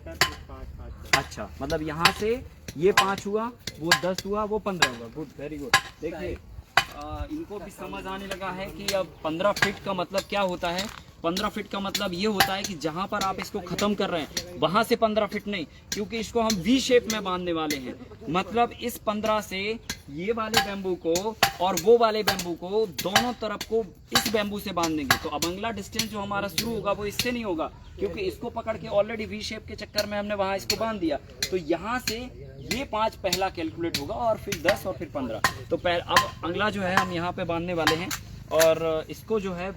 अच्छा मतलब यहाँ से ये 5 हुआ, वो 10 हुआ, वो 15 हुआ, गुड वेरी गुड। देखिए इनको भी समझ आने लगा है कि अब 15 फीट का मतलब क्या होता है। 15 फीट का मतलब ये होता है कि जहाँ पर आप इसको ख़त्म कर रहे हैं वहाँ से 15 फीट नहीं, क्योंकि इसको हम वी शेप में बांधने वाले हैं। मतलब इस 15 से ये वाले बैम्बू को और वो वाले बैम्बू को दोनों तरफ को इस बैम्बू से बांध देंगे। तो अब अगला डिस्टेंस जो हमारा शुरू होगा वो इससे नहीं होगा, क्योंकि इसको पकड़ के ऑलरेडी वी शेप के चक्कर में हमने वहां इसको बांध दिया। तो यहाँ से ये 5 पहला कैलकुलेट होगा और फिर 10 और फिर 15। तो अब अगला जो है हम यहाँ पे बांधने वाले हैं और इसको जो है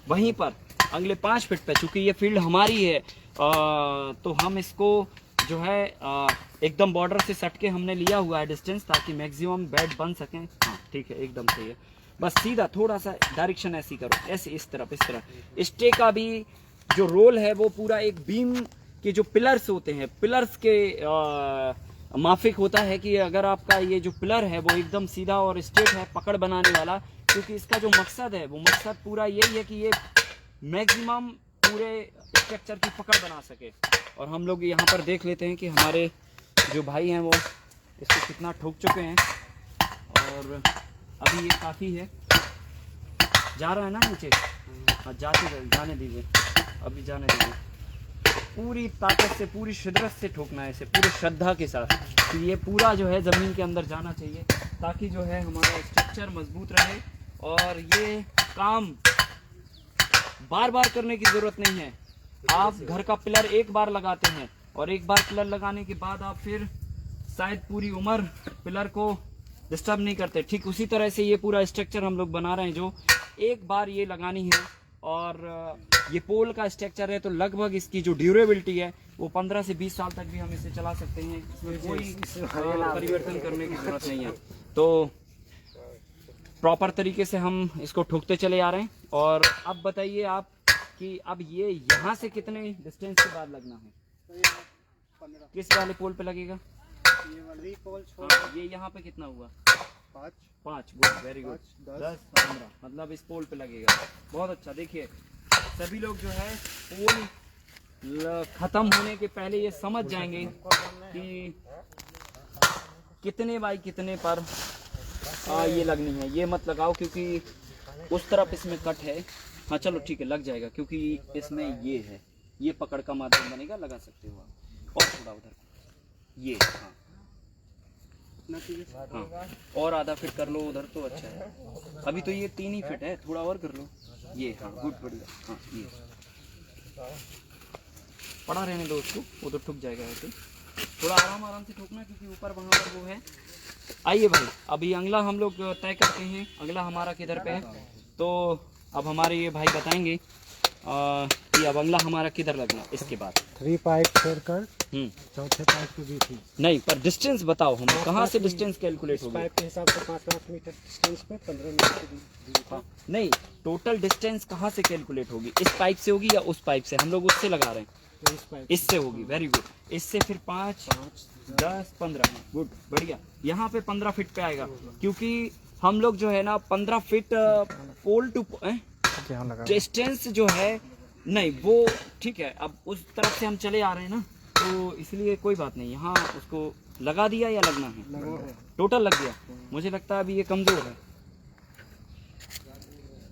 वहीं पर अगले 5 फीट पे, चूंकि ये फील्ड हमारी है तो हम इसको जो है एकदम बॉर्डर से सट के हमने लिया हुआ है डिस्टेंस, ताकि मैक्सिमम बेड बन सकें। हाँ ठीक है, एकदम सही है। बस सीधा थोड़ा सा डायरेक्शन ऐसी करो, ऐसे इस तरह। स्टे का भी जो रोल है वो पूरा एक बीम के जो पिलर्स होते हैं, पिलर्स के माफिक होता है कि अगर आपका ये जो पिलर है वो एकदम सीधा और स्ट्रेट है पकड़ बनाने वाला, क्योंकि इसका जो मकसद है वो मकसद पूरा यही है कि ये मैक्सिमम पूरे स्ट्रक्चर की पकड़ बना सके। और हम लोग यहाँ पर देख लेते हैं कि हमारे जो भाई हैं वो इसको कितना ठोक चुके हैं। और अभी ये काफ़ी है, जा रहा है ना नीचे। हाँ जाने दीजिए, अभी जाने दीजिए। पूरी ताकत से, पूरी शिद्दत से ठोकना है इसे, पूरी श्रद्धा के साथ कि ये पूरा जो है ज़मीन के अंदर जाना चाहिए, ताकि जो है हमारा स्ट्रक्चर मजबूत रहे। और ये काम बार बार करने की ज़रूरत नहीं है। आप घर का पिलर एक बार लगाते हैं और एक बार पिलर लगाने के बाद आप फिर शायद पूरी उम्र पिलर को डिस्टर्ब नहीं करते। ठीक उसी तरह से ये पूरा स्ट्रक्चर हम लोग बना रहे हैं, जो एक बार ये लगानी है। और ये पोल का स्ट्रक्चर है, तो लगभग इसकी जो ड्यूरेबिलिटी है वो 15 से 20 साल तक भी हम इसे चला सकते हैं। इसमें कोई परिवर्तन करने की जरूरत नहीं है। तो प्रॉपर तरीके से हम इसको ठोकते चले आ रहे हैं। और अब बताइए आप कि अब ये यहाँ से कितने डिस्टेंस के बाद लगना है? 15। किस वाले पोल पे लगेगा? ये वाली पोल छोड़। हाँ, ये यहाँ पे कितना हुआ? 5। Good, very good. 10, 15 मतलब इस पोल पे लगेगा। बहुत अच्छा। देखिए सभी लोग जो है पोल खत्म होने के पहले ये समझ जाएंगे कि कितने बाई कितने पर ये लगनी है। ये मत लगाओ क्योंकि उस तरफ इसमें कट है। हाँ चलो ठीक है, लग जाएगा, क्योंकि इसमें ये है, ये पकड़ का माध्यम बनेगा, लगा सकते हो आप। और थोड़ा उधर ये, हाँ और आधा फिट कर लो उधर तो अच्छा है। अभी तो ये 3 ही फिट है, थोड़ा और कर लो ये। हाँ गुड, बढ़िया। हाँ ये पड़ा रहने दो उसको, वो तो ठुक जाएगा ऐसे। थोड़ा आराम से ठोकना, क्योंकि ऊपर वहाँ पर वो है। आइए भाई, अभी अगला हम लोग तय करते हैं अगला हमारा किधर पे है। तो अब हमारे ये भाई बताएंगे कि अब अगला हमारा किधर लगना इसके बाद। 3 पाइप छोड़कर चौथे पाइप के बीच में। नहीं, पर डिस्टेंस बताओ हमें, कहाँ से डिस्टेंस कैलकुलेट होगी? पाइप के हिसाब से 5 मीटर डिस्टेंस पे 15 मीटर की दूरी। नहीं, टोटल डिस्टेंस कहाँ से कैलकुलेट होगी? इस पाइप से होगी या उस पाइप से? हम लोग उससे लगा रहे हैं, तो इस पाइप इससे होगी। Very good. इससे फिर 5, 10, 15। गुड, बढ़िया। यहाँ पे 15 फीट पे आएगा, क्योंकि हम लोग जो है ना 15 फीट पोल टू डिस्टेंस जो है, नहीं वो ठीक है। अब उस तरफ से हम चले आ रहे हैं ना, तो इसलिए कोई बात नहीं। यहाँ उसको लगा दिया या लगना है? टोटल लग गया। मुझे लगता है अभी ये कमजोर है,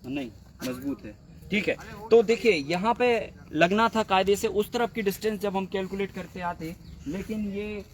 नहीं मजबूत है। ठीक है, तो देखिए यहाँ पे लगना था कायदे से उस तरफ की डिस्टेंस जब हम कैलकुलेट करते आते, लेकिन ये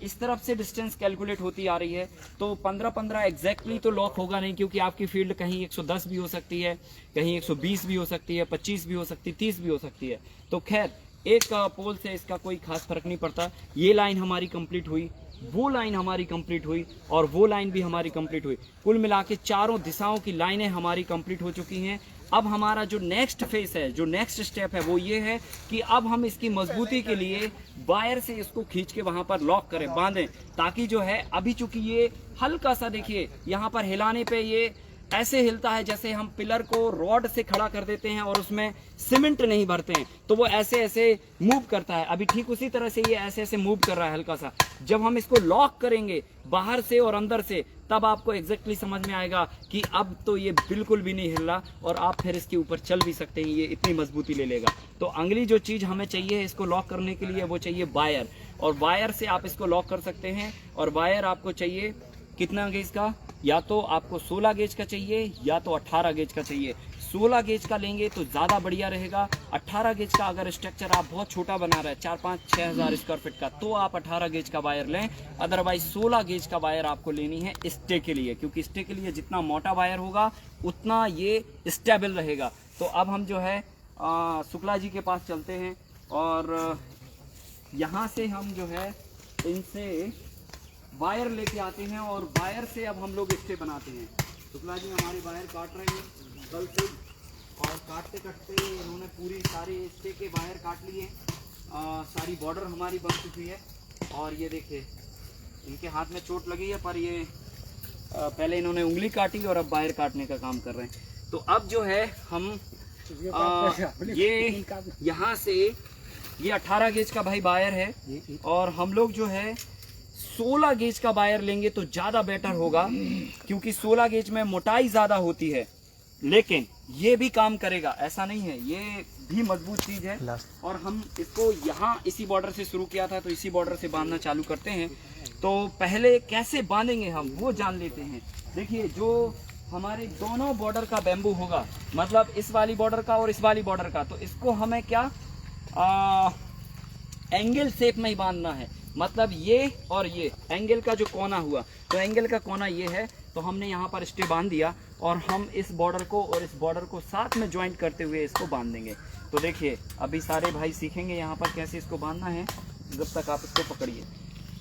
इस तरफ से डिस्टेंस कैलकुलेट होती आ रही है। तो 15-15 एग्जैक्टली तो लॉक होगा नहीं, क्योंकि आपकी फील्ड कहीं 110 भी हो सकती है, कहीं 120 भी हो सकती है, 25 भी हो सकती है, 30 भी हो सकती है। तो खैर एक पोल से इसका कोई खास फर्क नहीं पड़ता। ये लाइन हमारी कंप्लीट हुई, वो लाइन हमारी कंप्लीट हुई, और वो लाइन भी हमारी कंप्लीट हुई। कुल मिला के चारों दिशाओं की लाइनें हमारी कंप्लीट हो चुकी हैं। अब हमारा जो नेक्स्ट फेस है, जो नेक्स्ट स्टेप है, वो ये है कि अब हम इसकी मजबूती के लिए वायर से इसको खींच के वहां पर लॉक करें, बांधें, ताकि जो है अभी चूंकि ये हल्का सा देखिए यहाँ पर हिलाने पे ये ऐसे हिलता है जैसे हम पिलर को रॉड से खड़ा कर देते हैं और उसमें सीमेंट नहीं भरते हैं, तो वो ऐसे ऐसे मूव करता है। अभी ठीक उसी तरह से ये ऐसे ऐसे मूव कर रहा है हल्का सा। जब हम इसको लॉक करेंगे बाहर से और अंदर से, तब आपको एग्जैक्टली समझ में आएगा कि अब तो ये बिल्कुल भी नहीं हिल रहा, और आप फिर इसके ऊपर चल भी सकते हैं। ये इतनी मजबूती ले लेगा। तो अगली जो चीज़ हमें चाहिए इसको लॉक करने के लिए, वो चाहिए वायर। और वायर से आप इसको लॉक कर सकते हैं। और वायर आपको चाहिए कितना गेज का? या तो आपको 16 गेज का चाहिए या तो 18 गेज का चाहिए। 16 गेज का लेंगे तो ज़्यादा बढ़िया रहेगा। 18 गेज का अगर स्ट्रक्चर आप बहुत छोटा बना रहे हैं 4-5-6 हज़ार स्क्वायर फीट का, तो आप 18 गेज का वायर लें। अदरवाइज 16 गेज का वायर आपको लेनी है स्टे के लिए, क्योंकि स्टे के लिए जितना मोटा वायर होगा उतना ये स्टेबल रहेगा। तो अब हम जो है शुक्ला जी के पास चलते हैं और यहाँ से हम जो है इनसे वायर लेके आते हैं और वायर से अब हम लोग स्टे बनाते हैं। शुक्ला जी हमारे वायर काट रहे हैं कल से, और काटते काटते इन्होंने पूरी सारे स्टे के वायर काट लिए। सारी बॉर्डर हमारी बन चुकी है और ये देखिए इनके हाथ में चोट लगी है, पर ये पहले इन्होंने उंगली काटी और अब वायर काटने का काम कर रहे हैं। तो अब जो है हम ये यहाँ से ये 18 गेज का भाई वायर है और हम लोग जो है 16 गेज का वायर लेंगे तो ज़्यादा बेटर होगा, क्योंकि 16 गेज में मोटाई ज़्यादा होती है, लेकिन ये भी काम करेगा, ऐसा नहीं है, ये भी मजबूत चीज़ है। और हम इसको यहाँ इसी बॉर्डर से शुरू किया था तो इसी बॉर्डर से बांधना चालू करते हैं। तो पहले कैसे बांधेंगे हम वो जान लेते हैं। देखिए जो हमारे दोनों बॉर्डर का बैम्बू होगा, मतलब इस वाली बॉर्डर का और इस वाली बॉर्डर का, तो इसको हमें क्या एंगल शेप में ही बांधना है। मतलब ये और ये एंगल का जो कोना हुआ, तो एंगल का कोना ये है, तो हमने यहाँ पर स्टे बांध दिया और हम इस बॉर्डर को और इस बॉर्डर को साथ में ज्वाइंट करते हुए इसको बांध देंगे। तो देखिए अभी सारे भाई सीखेंगे यहाँ पर कैसे इसको बांधना है, जब तक आप इसको पकड़िए।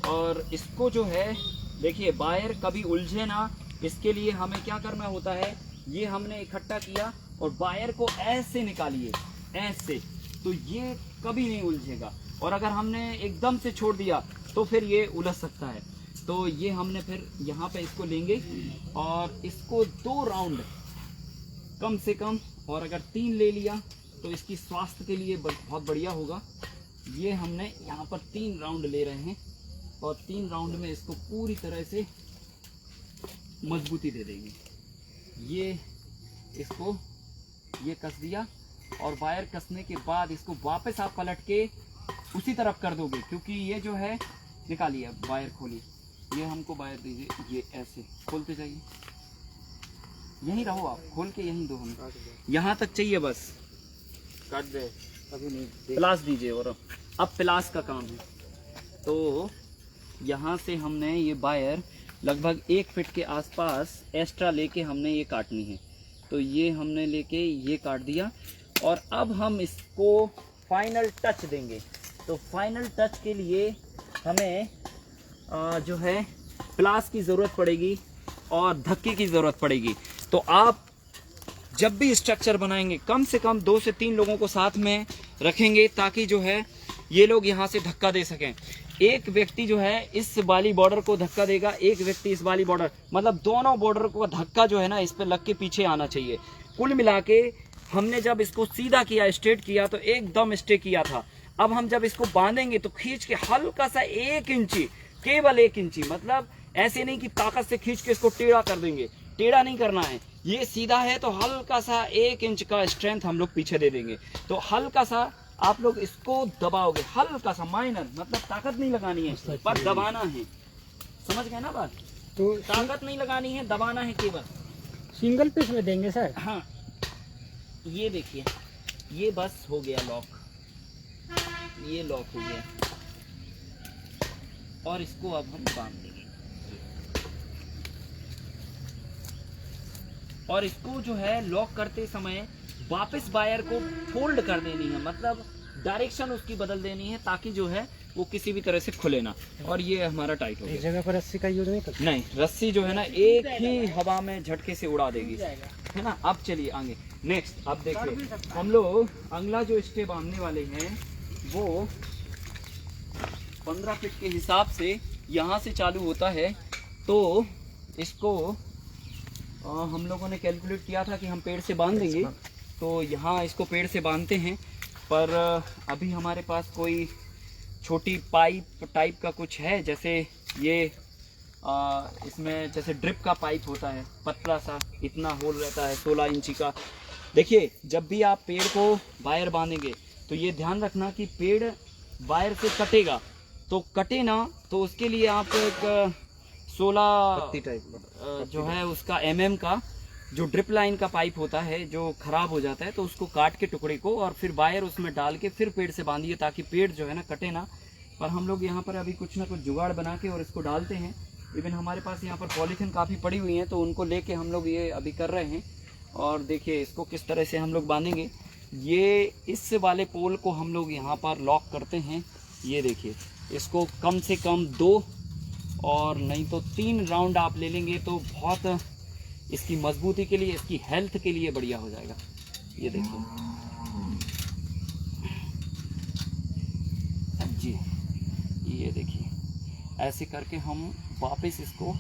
और इसको जो है देखिए वायर कभी उलझे ना, इसके लिए हमें क्या करना होता है, ये हमने इकट्ठा किया और वायर को ऐसे निकालिए, ऐसे, तो ये कभी नहीं उलझेगा। और अगर हमने एकदम से छोड़ दिया तो फिर ये उलझ सकता है। तो ये हमने फिर यहाँ पे इसको लेंगे और इसको 2 राउंड कम से कम, और अगर 3 ले लिया तो इसकी स्वास्थ्य के लिए बहुत बढ़िया होगा। ये हमने यहाँ पर 3 राउंड ले रहे हैं और 3 राउंड में इसको पूरी तरह से मजबूती दे देंगे। ये इसको ये कस दिया और वायर कसने के बाद इसको वापस आप पलट के उसी तरफ कर दोगे, क्योंकि ये जो है निकालिए, अब वायर खोलिए, ये हमको वायर दीजिए, ये ऐसे खोलते जाइए, यहीं रहो आप, खोल के यहीं दो, हम यहाँ तक चाहिए बस, काट दे अभी नहीं, प्लास दीजिए। और अब प्लास का काम है। तो यहाँ से हमने ये वायर लगभग 1 फीट के आसपास एक्स्ट्रा लेके हमने ये काटनी है। तो ये हमने लेके ये काट दिया और अब हम इसको फाइनल टच देंगे। तो फाइनल टच के लिए हमें जो है प्लास की ज़रूरत पड़ेगी और धक्के की ज़रूरत पड़ेगी। तो आप जब भी स्ट्रक्चर बनाएंगे कम से कम 2 से 3 लोगों को साथ में रखेंगे, ताकि जो है ये लोग यहाँ से धक्का दे सकें। एक व्यक्ति जो है इस वाली बॉर्डर को धक्का देगा, एक व्यक्ति इस वाली बॉर्डर, मतलब दोनों बॉर्डर को धक्का जो है ना इस पे लग के पीछे आना चाहिए। कुल मिला के हमने जब इसको सीधा किया, स्ट्रेट किया, तो एकदम स्टे किया था। अब हम जब इसको बांधेंगे तो खींच के हल्का सा 1 इंची, केवल 1 इंची, मतलब ऐसे नहीं कि ताकत से खींच के इसको टेढ़ा कर देंगे, टेढ़ा नहीं करना है। ये सीधा है तो हल्का सा 1 इंच का स्ट्रेंथ हम लोग पीछे दे देंगे। तो हल्का सा आप लोग इसको दबाओगे, हल्का सा माइनर, मतलब ताकत नहीं लगानी है पर दबाना है। समझ गए ना बात? तो ताकत नहीं लगानी है, दबाना है केवल। सिंगल पीस में देंगे सर? हाँ, ये देखिए ये बस हो गया लॉक, ये लॉक हो गया और इसको अब हम बांध देंगे। और इसको जो है लॉक करते समय वापस वायर को फोल्ड कर देनी है, मतलब डायरेक्शन उसकी बदल देनी है, ताकि जो है वो किसी भी तरह से खुले ना। और ये हमारा टाइट हो गया। इस जगह पर रस्सी का यूज नहीं करते? नहीं, रस्सी जो है ना एक ही हवा में झटके से उड़ा देगी, है ना। अब चलिए आगे नेक्स्ट। अब देखिए हम लोग अगला जो स्टे बांधने वाले हैं वो 15 फीट के हिसाब से यहाँ से चालू होता है। तो इसको हम लोगों ने कैलकुलेट किया था कि हम पेड़ से बांध देंगे, तो यहाँ इसको पेड़ से बांधते हैं। पर अभी हमारे पास कोई छोटी पाइप टाइप का कुछ है, जैसे ये इसमें जैसे ड्रिप का पाइप होता है, पतला सा इतना होल रहता है 16 इंची का। देखिए जब भी आप पेड़ को वायर बांधेंगे तो ये ध्यान रखना कि पेड़ वायर से कटेगा, तो कटे ना, तो उसके लिए आप एक 16 टाइप जो है उसका mm का जो ड्रिप लाइन का पाइप होता है जो खराब हो जाता है तो उसको काट के टुकड़े को और फिर वायर उसमें डाल के फिर पेड़ से बांधिए ताकि पेड़ जो है ना कटे ना। पर हम लोग यहाँ पर अभी कुछ ना कुछ जुगाड़ बना के और इसको डालते हैं। इवन हमारे पास यहाँ पर पॉलीथीन काफ़ी पड़ी हुई हैं तो उनको लेके हम लोग ये अभी कर रहे हैं। और देखिए इसको किस तरह से हम लोग बांधेंगे। ये इस वाले पोल को हम लोग यहाँ पर लॉक करते हैं। ये देखिए इसको कम से कम 2 और नहीं तो 3 राउंड आप ले लेंगे तो बहुत इसकी मजबूती के लिए, इसकी हेल्थ के लिए बढ़िया हो जाएगा। ये देखिए जी, ये देखिए ऐसे करके हम वापस इसको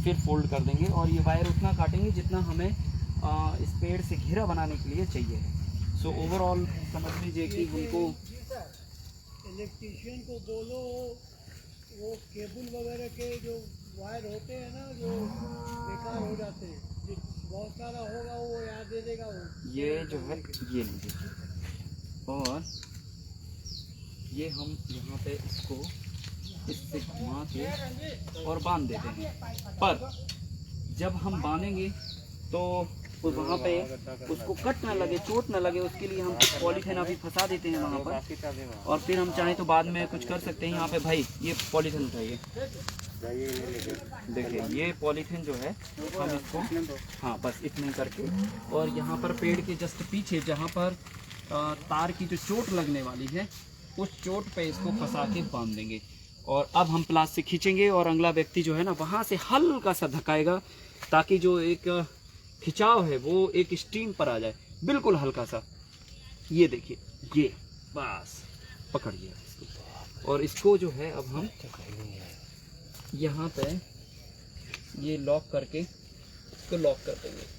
फिर फोल्ड कर देंगे और ये वायर उतना काटेंगे जितना हमें इस पेड़ से घेरा बनाने के लिए चाहिए। सो ओवरऑल समझ लीजिए कि हमको इलेक्ट्रीशियन को बोलो वो केबल वगैरह के जो वायर होते हैं ना जो बेकार हो जाते हैं, बहुत सारा होगा वो याद दे देगा वो। ये जो है ये लीजिए और ये हम यहाँ पे इसको इससे घुमा के और बांध देते हैं। पर जब हम बांधेंगे तो वहाँ पे उसको कट ना लगे, चोट ना लगे, उसके लिए हम पॉलीथीन अभी फंसा देते हैं वहाँ पर। और फिर हम चाहें तो बाद में कुछ कर सकते हैं। यहाँ पे भाई ये पॉलीथीन उठाइए, देखिए ये पॉलीथीन जो है हम इसको हाँ बस इतने करके और यहाँ पर पेड़ के जस्ट पीछे जहाँ पर तार की जो चोट लगने वाली है उस चोट पे इसको फंसा के बांध देंगे। और अब हम प्लास से खींचेंगे और अगला व्यक्ति जो है ना वहाँ से हल्का सा धकाएगा ताकि जो एक खिंचाव है वो एक स्टीम पर आ जाए, बिल्कुल हल्का सा। ये देखिए ये बस पकड़िए इसको और इसको जो है अब हम यहाँ पे ये लॉक करके इसको लॉक कर देंगे।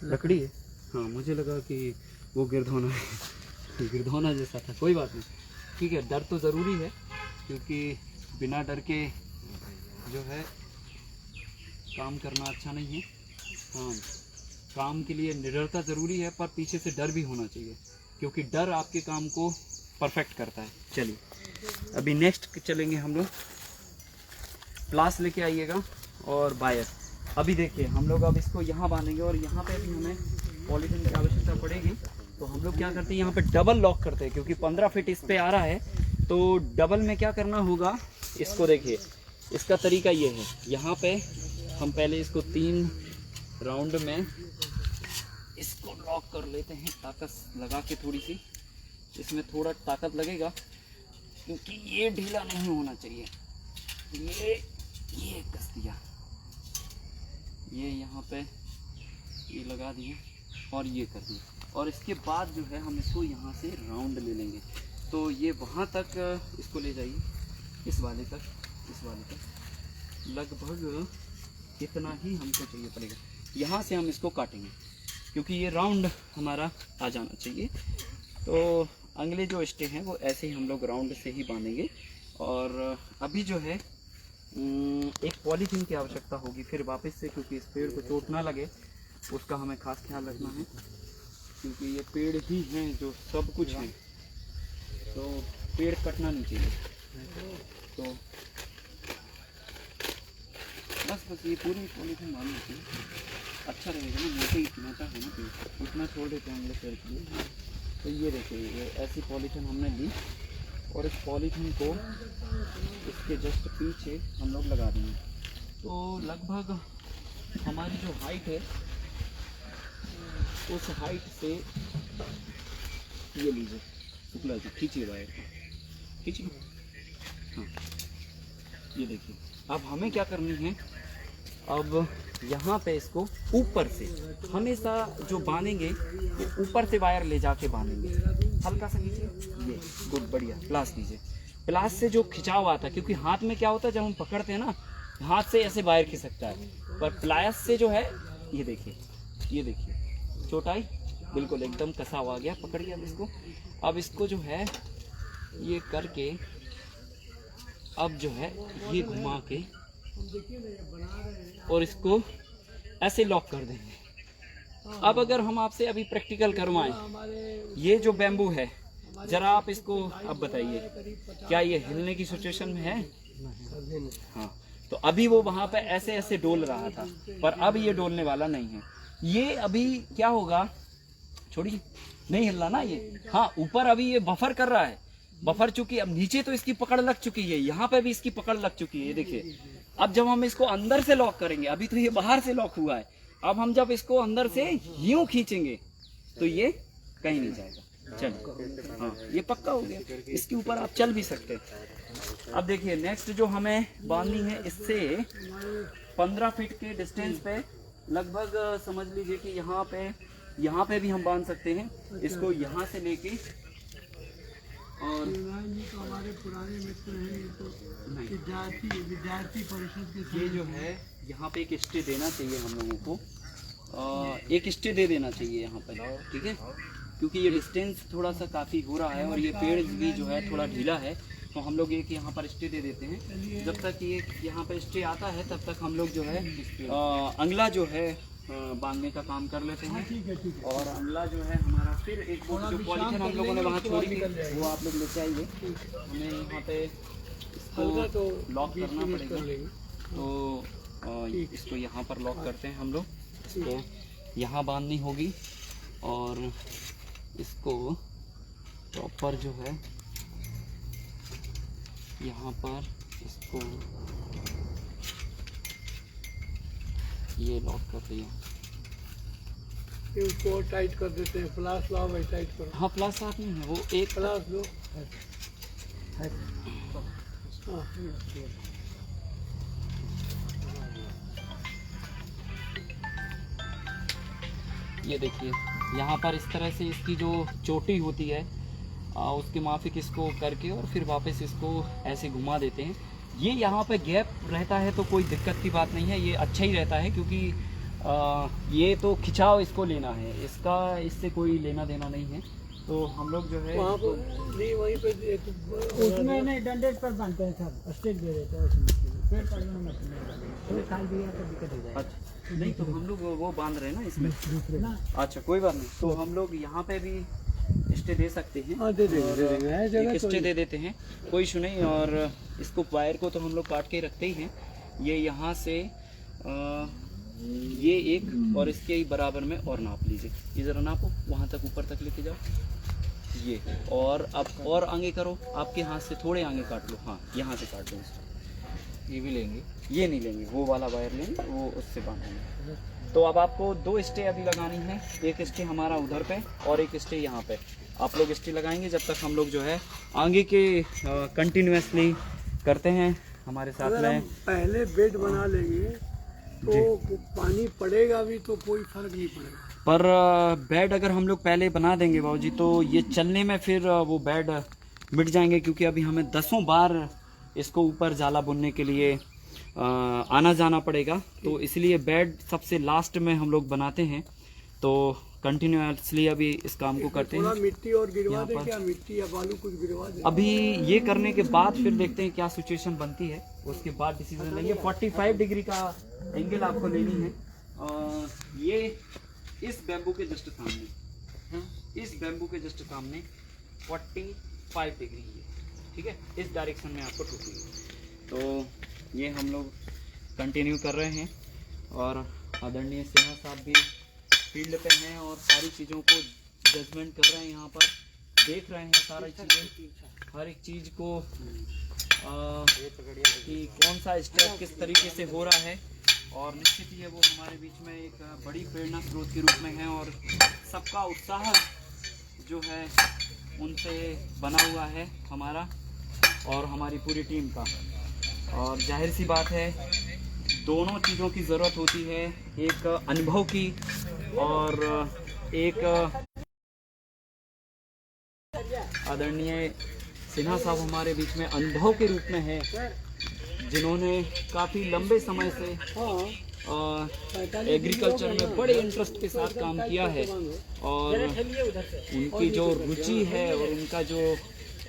लकड़ी है, हाँ मुझे लगा कि वो गिरधौना है, गिरधौना जैसा था। कोई बात नहीं, ठीक है। डर तो ज़रूरी है क्योंकि बिना डर के जो है काम करना अच्छा नहीं है। हाँ, काम के लिए निडरता ज़रूरी है पर पीछे से डर भी होना चाहिए क्योंकि डर आपके काम को परफेक्ट करता है। चलिए अभी नेक्स्ट चलेंगे हम लोग। प्लास लेके आइएगा और वायर। अभी देखिए हम लोग अब इसको यहाँ बांधेंगे और यहाँ पे भी हमें पॉलीथीन की आवश्यकता पड़ेगी तो हम लोग क्या करते हैं यहाँ पे डबल लॉक करते हैं क्योंकि 15 फीट इस पे आ रहा है तो डबल में क्या करना होगा। इसको देखिए इसका तरीका ये है, यहाँ पे हम पहले इसको 3 राउंड में इसको लॉक कर लेते हैं, ताकत लगा के थोड़ी सी इसमें थोड़ा ताकत लगेगा क्योंकि ये ढीला नहीं होना चाहिए। ये कस दिया, ये यहाँ पे ये लगा दिए और ये कर दिए और इसके बाद जो है हम इसको यहाँ से राउंड ले लेंगे तो ये वहाँ तक इसको ले जाइए, इस वाले तक लगभग इतना ही हमको चाहिए पड़ेगा। यहाँ से हम इसको काटेंगे क्योंकि ये राउंड हमारा आ जाना चाहिए। तो अगले जो स्टे हैं वो ऐसे ही हम लोग राउंड से ही बांधेंगे। और अभी जो है एक पॉलीथीन की आवश्यकता होगी फिर वापस से क्योंकि इस पेड़ को चोट ना लगे उसका हमें खास ख्याल रखना है क्योंकि ये पेड़ ही हैं जो सब कुछ हैं तो पेड़ कटना नहीं चाहिए। तो बस ये पूरी पॉलीथीन बांधनी चाहिए, अच्छा रहेगा ना। मोटा है ना पेड़, इतना छोड़ देते हैं हम लोग पेड़ के लिए। तो ये देखिए ये ऐसी पॉलीथीन हमने ली और इस पॉलीथीन को इसके जस्ट पीछे हम लोग लगा देंगे। तो लगभग हमारी जो हाइट है उस हाइट से ये लीजिए शुक्ला जी खींचिए वायर, खींचिए। हाँ ये देखिए अब हमें क्या करनी है, अब यहाँ पे इसको ऊपर से हमेशा जो बांधेंगे वो ऊपर से वायर ले जाके बांधेंगे। हल्का सा खींचिए, ये गुड बढ़िया। प्लास लीजिए, प्लास से जो खिंचाव आता है क्योंकि हाथ में क्या होता है जब हम पकड़ते हैं ना हाथ से ऐसे वायर खिसकता है पर प्लास से जो है ये देखिए चौटाई बिल्कुल एकदम कसा हुआ गया। पकड़िए अब इसको जो है ये करके अब जो है ये घुमा के और इसको ऐसे लॉक कर देंगे। अब अगर हम आपसे अभी प्रैक्टिकल करवाएं, ये जो बैम्बू है जरा आप इसको अब बताइए, क्या ये हिलने की सिचुएशन में है? हाँ, तो अभी वो वहाँ पे ऐसे ऐसे डोल रहा था, पर अब ये डोलने वाला नहीं है। ये अभी क्या होगा, छोड़िए, नहीं हिल रहा ना ये। हाँ, ऊपर अभी ये बफर कर रहा है, बफर चुकी, अब नीचे तो इसकी पकड़ लग चुकी है, यहाँ पे भी इसकी पकड़ लग चुकी है, ये देखिए। अब जब हम इसको अंदर से लॉक करेंगे, अभी तो ये बाहर से लॉक हुआ है, अब हम जब इसको अंदर से यूं खींचेंगे तो ये कहीं नहीं जाएगा। चलिए, हाँ, ये पक्का हो गया, इसके ऊपर आप चल भी सकते हैं। अब देखिए नेक्स्ट जो हमें बांधनी है, इससे 15 फीट के डिस्टेंस पे लगभग समझ लीजिए कि यहाँ पे भी हम बांध सकते हैं इसको, यहाँ से लेके। और जी तो हमारे पुराने मित्र हैं, ये तो विद्यार्थी परिषद के ये जो है यहाँ पे एक स्टे देना चाहिए हम लोगों को, एक स्टे दे देना चाहिए यहाँ पे, ठीक है, क्योंकि ये डिस्टेंस थोड़ा सा काफ़ी हो रहा है और ये पेड़ भी जो है थोड़ा ढीला है, तो हम लोग एक यहाँ पर स्टे दे देते हैं। जब तक ये यहाँ पर स्टे आता है तब तक हम लोग जो है अंगला जो है बांधने का काम कर लेते हैं। ठीक है। और अंगला जो है हमारा, फिर एक जो पॉलीथिन हम लोगों ने वहाँ छोड़ी थी वो आप लोग लेते आइए। हमें यहाँ पे इसको लॉक करना पड़ेगा, तो इसको यहाँ पर लॉक करते हैं हम लोग, इसको यहाँ बांधनी होगी और इसको प्रॉपर जो है यहाँ पर इसको ये लॉक कर दिया, उसको टाइट कर देते हैं। फ्लास लाओ भाई, टाइट करो। हाँ, प्लास साथ नहीं है, वो एक फ्लास लो। ये देखिए यहाँ पर इस तरह से इसकी जो चोटी होती है उसके माफिक इसको करके और फिर वापस इसको ऐसे घुमा देते हैं। ये यहाँ पे गैप रहता है तो कोई दिक्कत की बात नहीं है, ये अच्छा ही रहता है, क्योंकि ये तो खिंचाव इसको लेना है, इसका इससे कोई लेना देना नहीं है। तो हम लोग जो है वहाँ पर नहीं, वहीं पे एक उसमें नहीं, डंडे पर बांधते हैं सब, स्टिक दे देते हैं उसमें, पेड़ पड़ने में तो खाल दिया तो दिक्कत हो जाएगी। अच्छा, नहीं तो हम लोग वो बांध रहे हैं ना इसमें, दूसरे ना, अच्छा कोई बात नहीं। तो हम लोग यहाँ पे भी स्टे दे सकते हैं, हाँ, दे देंगे, है जगह एक स्टे दे देते हैं, कोई इशू नहीं। और इसको वायर को तो हम लोग काट के रखते ही हैं। ये यहाँ से ये एक और इसके ही बराबर में और नाप लीजिए, ये ज़रा नापो, वहाँ तक ऊपर तक लेके जाओ ये, और अब और आगे करो, आपके हाथ से थोड़े आगे काट लो, हाँ यहाँ से काट लो इसको। ये भी लेंगे, ये नहीं लेंगे, वो वाला वायर लेंगे, वो उससे बांधेंगे। तो अब आपको 2 स्टे अभी लगानी है, एक स्टे हमारा उधर पे और एक स्टे यहाँ पे। आप लोग स्टे लगाएंगे जब तक हम लोग जो है आगे के कंटिन्यूसली करते हैं हमारे साथ अगर हम में। पहले बेड बना लेंगे तो पानी पड़ेगा भी तो कोई फर्क नहीं पड़ेगा। पर बेड अगर हम लोग पहले बना देंगे बाबूजी, तो ये चलने में फिर वो बेड मिट जाएंगे, क्योंकि अभी हमें 10 बार इसको ऊपर जाला बुनने के लिए आना जाना पड़ेगा। तो इसलिए बेड सबसे लास्ट में हम लोग बनाते हैं, तो कंटिन्यूसली अभी इस काम को करते थोड़ा हैं। मिट्टी और गिरवा दे, क्या मिट्टी या बालू कुछ गिरवा दे। अभी ये करने के बाद फिर देखते हैं क्या सिचुएशन बनती है, उसके बाद डिसीजन लेंगे। 45 डिग्री का एंगल आपको लेनी है। ये इस बैम्बू के जस्ट सामने, इस बैम्बू के जस्ट सामने 45 डिग्री है, ठीक है, इस डायरेक्शन में आपको ठोकी है। तो ये हम लोग कंटिन्यू कर रहे हैं और आदरणीय सिन्हा साहब भी फील्ड पे हैं और सारी चीज़ों को जजमेंट कर रहे हैं, यहाँ पर देख रहे हैं सारी चीज़ें, हर एक चीज़ को कि कौन सा स्टेप किस तरीके से हो रहा है। और निश्चित ही है वो हमारे बीच में एक बड़ी प्रेरणा स्रोत के रूप में है और सबका उत्साह जो है उनसे बना हुआ है हमारा और हमारी पूरी टीम का। और जाहिर सी बात है दोनों चीज़ों की ज़रूरत होती है, एक अनुभव की और एक आदरणीय सिन्हा साहब हमारे बीच में अनुभव के रूप में है, जिन्होंने काफ़ी लंबे समय से एग्रीकल्चर में बड़े इंटरेस्ट के साथ काम किया है और उनकी जो रुचि है और उनका जो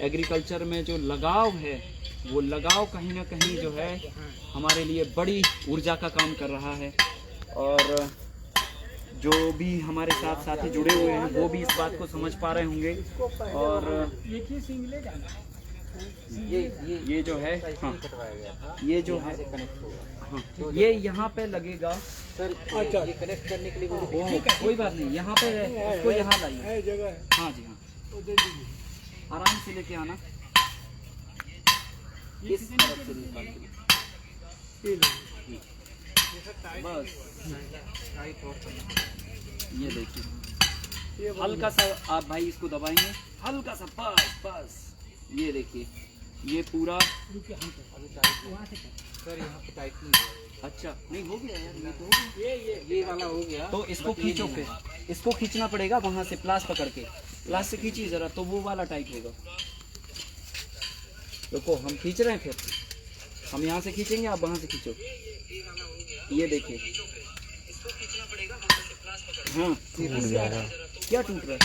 एग्रीकल्चर में जो लगाव है, वो लगाव कहीं ना कहीं जो है हमारे लिए बड़ी ऊर्जा का काम कर रहा है। और जो भी हमारे साथ साथी जुड़े हुए हैं वो भी इस बात को समझ पा रहे होंगे। और एक ही सिंगले जाना। ये जो है, हाँ ये जो है, हाँ ये यहाँ पे लगेगा सर। अच्छा, ये कनेक्ट करने के लिए कोई बात नहीं, यहाँ पे उसको यहाँ लाइए। है जगह है, हाँ जी हाँ, तो दे दीजिए। आराम से लेके आना, इस तरफ से निकाल के ये लो। बस। ये देखिए ये हल्का सा आप भाई इसको दबाएंगे, हल्का सा, बस बस। ये देखिए ये पूरा, सर यहाँ पे टाइट नहीं है। अच्छा नहीं हो गया यार, ये तो हो गया। ये वाला हो गया। तो इसको खींचो, फिर इसको खींचना पड़ेगा वहां से, प्लास पकड़ के, प्लास से खींचिए जरा, तो वो वाला टाइट होगा। देखो हम खींच रहे हैं, फिर हम यहाँ से खींचेंगे, आप वहां से खींचो। ये देखिए हाँ, क्या टूट रहा है?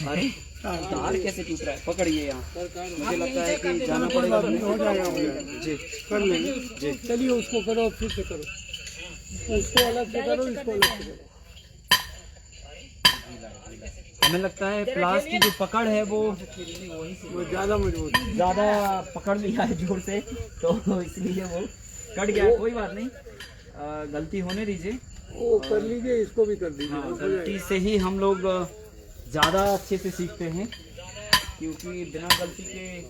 अरे तार कैसे टूट रहा है? पकड़िए यहाँ, मुझे लगता है कि जाना पड़ेगा। हो जाएगा, हो जाएगा। जी कर लेंगे जी। चलिए उसको करो, फिर से करो, उसको अलग से करो, इसको अलग से करो। हमें लगता है प्लास की जो पकड़ है वो ज़्यादा मजबूत है। ज़्यादा पकड़ लिया है जोर से, तो इसलिए वो कट गया है। कोई बात नहीं, गलती होने दीजिए। वो कर लीजिए, इसको भी कर दीजिए। हाँ, हो गलती जाएगा। से ही हम लोग ज़्यादा अच्छे से सीखते हैं, क्योंकि बिना गलती के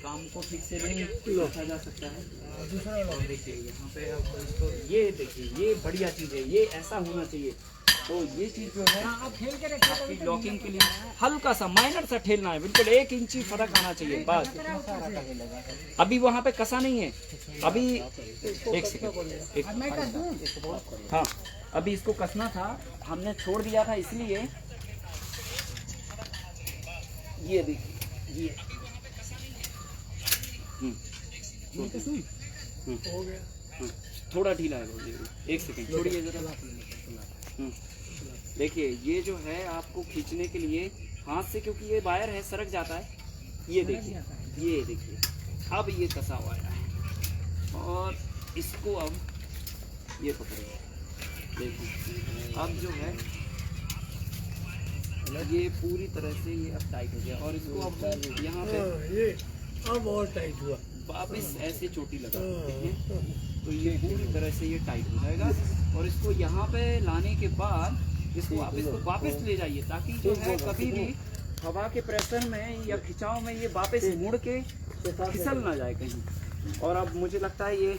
काम को ठीक से नहीं सीखा जा सकता है। देखिए यहाँ पे आप इसको, ये देखिए ये बढ़िया चीज़ है, ये ऐसा होना चाहिए। तो ये चीज़ जो है आप खेल के रखिए। आपकी लॉकिंग के लिए हल्का सा माइनर सा ठेलना है, बिल्कुल 1 इंची फर्क आना चाहिए बस। अभी वहाँ पे कसा नहीं है, अभी एक सेकंड, मैं कर दूं? हाँ अभी इसको कसना था, हमने छोड़ दिया था इसलिए। ये देखिए ये हो गया। थोड़ा ढीला है, एक सेकंड छोड़िए जरा। देखिए ये जो है आपको खींचने के लिए हाथ से, क्योंकि ये वायर है सरक जाता है। ये देखिए अब ये कसा हुआ है, और इसको अब ये पकड़िए। देखिए अब जो है ये पूरी तरह से ये अब टाइट हो गया, और इसको अब यहाँ पे हाँ, ये अब और टाइट हुआ। वापस ऐसे चोटी लगा देखिए, तो ये पूरी तरह से ये टाइट हो जाएगा। और इसको यहाँ पे लाने के बाद इसको आप इसको वापस ले जाइए, ताकि जो है कभी भी हवा के प्रेशर में या खिंचाव में ये वापस मुड़ के फिसल ना जाए कहीं। और अब मुझे लगता है ये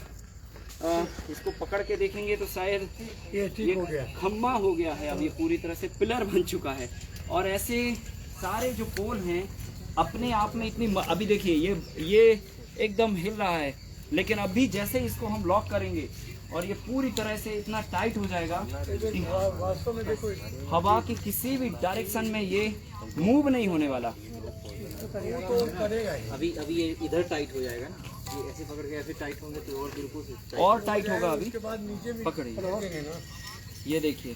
इसको पकड़ के देखेंगे तो शायद ये ठीक हो गया। खम्मा हो गया है, अब ये पूरी तरह से पिलर बन चुका है। और ऐसे सारे जो पोल हैं अपने आप में इतनी, अभी देखिए ये एकदम हिल रहा है, लेकिन अभी जैसे इसको हम लॉक करेंगे और ये पूरी तरह से इतना टाइट हो जाएगा कि वास्तव में देखो, हवा की किसी भी डायरेक्शन में ये मूव नहीं होने वाला। तो करेगा ही। अभी ये इधर टाइट हो जाएगा ना, ये ऐसे पकड़ के ऐसे टाइट होंगे तो और बिल्कुल से और टाइट होगा अभी। उसके बाद नीचे भी पकड़िए, रखेंगे ना। ये देखिए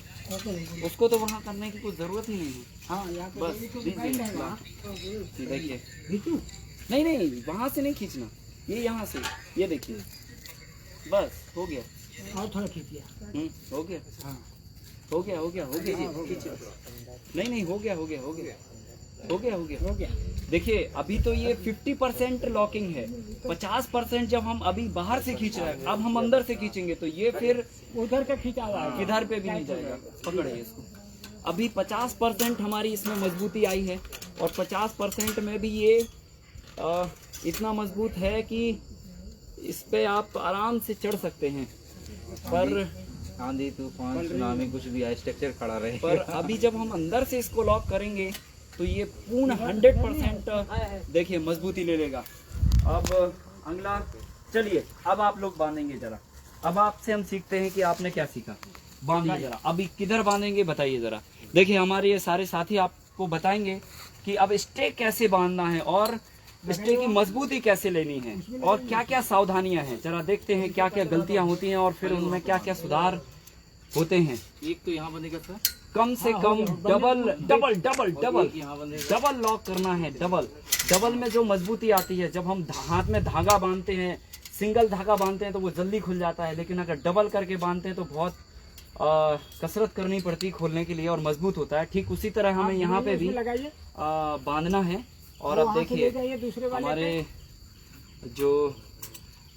उसको तो वहाँ करने की कोई जरूरत ही नहीं है। हाँ यहाँ पे बस दीजिए, देखिए नहीं वहाँ से नहीं खींचना, ये यहाँ से, ये देखिए बस हो गया। और थोड़ा खींचिए। हो गया हाँ हो गया खींचिए। नहीं हो गया देखिए अभी तो ये 50% लॉकिंग है, 50% जब हम अभी बाहर से खींच रहे हैं, अब हम अंदर से खींचेंगे तो ये फिर उधर का खींचा हुआ है। किधर पे भी नहीं जाएगा। पकड़िए इसको, अभी 50% हमारी इसमें मजबूती आई है, और 50% में भी ये इतना मजबूत है कि इस पे आप आराम से चढ़ सकते हैं। पर आंधी तूफान सुनामी कुछ भी है, स्ट्रक्चर खड़ा रहे। पर अभी जब हम अंदर से इसको लॉक करेंगे तो ये पूर्ण 100% देखिए मजबूती ले लेगा। अब अगला चलिए, अब आप लोग बांधेंगे जरा। अब आपसे हम सीखते हैं कि आपने क्या सीखा। बांधिए जरा, अभी किधर बांधेंगे बताइए जरा। देखिए हमारे ये सारे साथी आपको बताएंगे कि अब स्टे कैसे बांधना है और स्टे की मजबूती कैसे लेनी है और क्या क्या सावधानियां हैं। जरा देखते हैं क्या क्या गलतियां होती हैं और फिर उनमें क्या क्या सुधार होते हैं। एक तो यहाँ बंदेगा सर, कम से कम डबल यहाँ बंदेगा। डबल लॉक करना है। डबल में जो मजबूती आती है, जब हम हाथ में धागा बांधते हैं, सिंगल धागा बांधते हैं तो वो जल्दी खुल जाता है, लेकिन अगर डबल करके बांधते हैं तो बहुत कसरत करनी पड़ती खोलने के लिए और मजबूत होता है। ठीक उसी तरह हमें यहाँ पे भी लगाइए बांधना है। और अब देखिए हमारे जो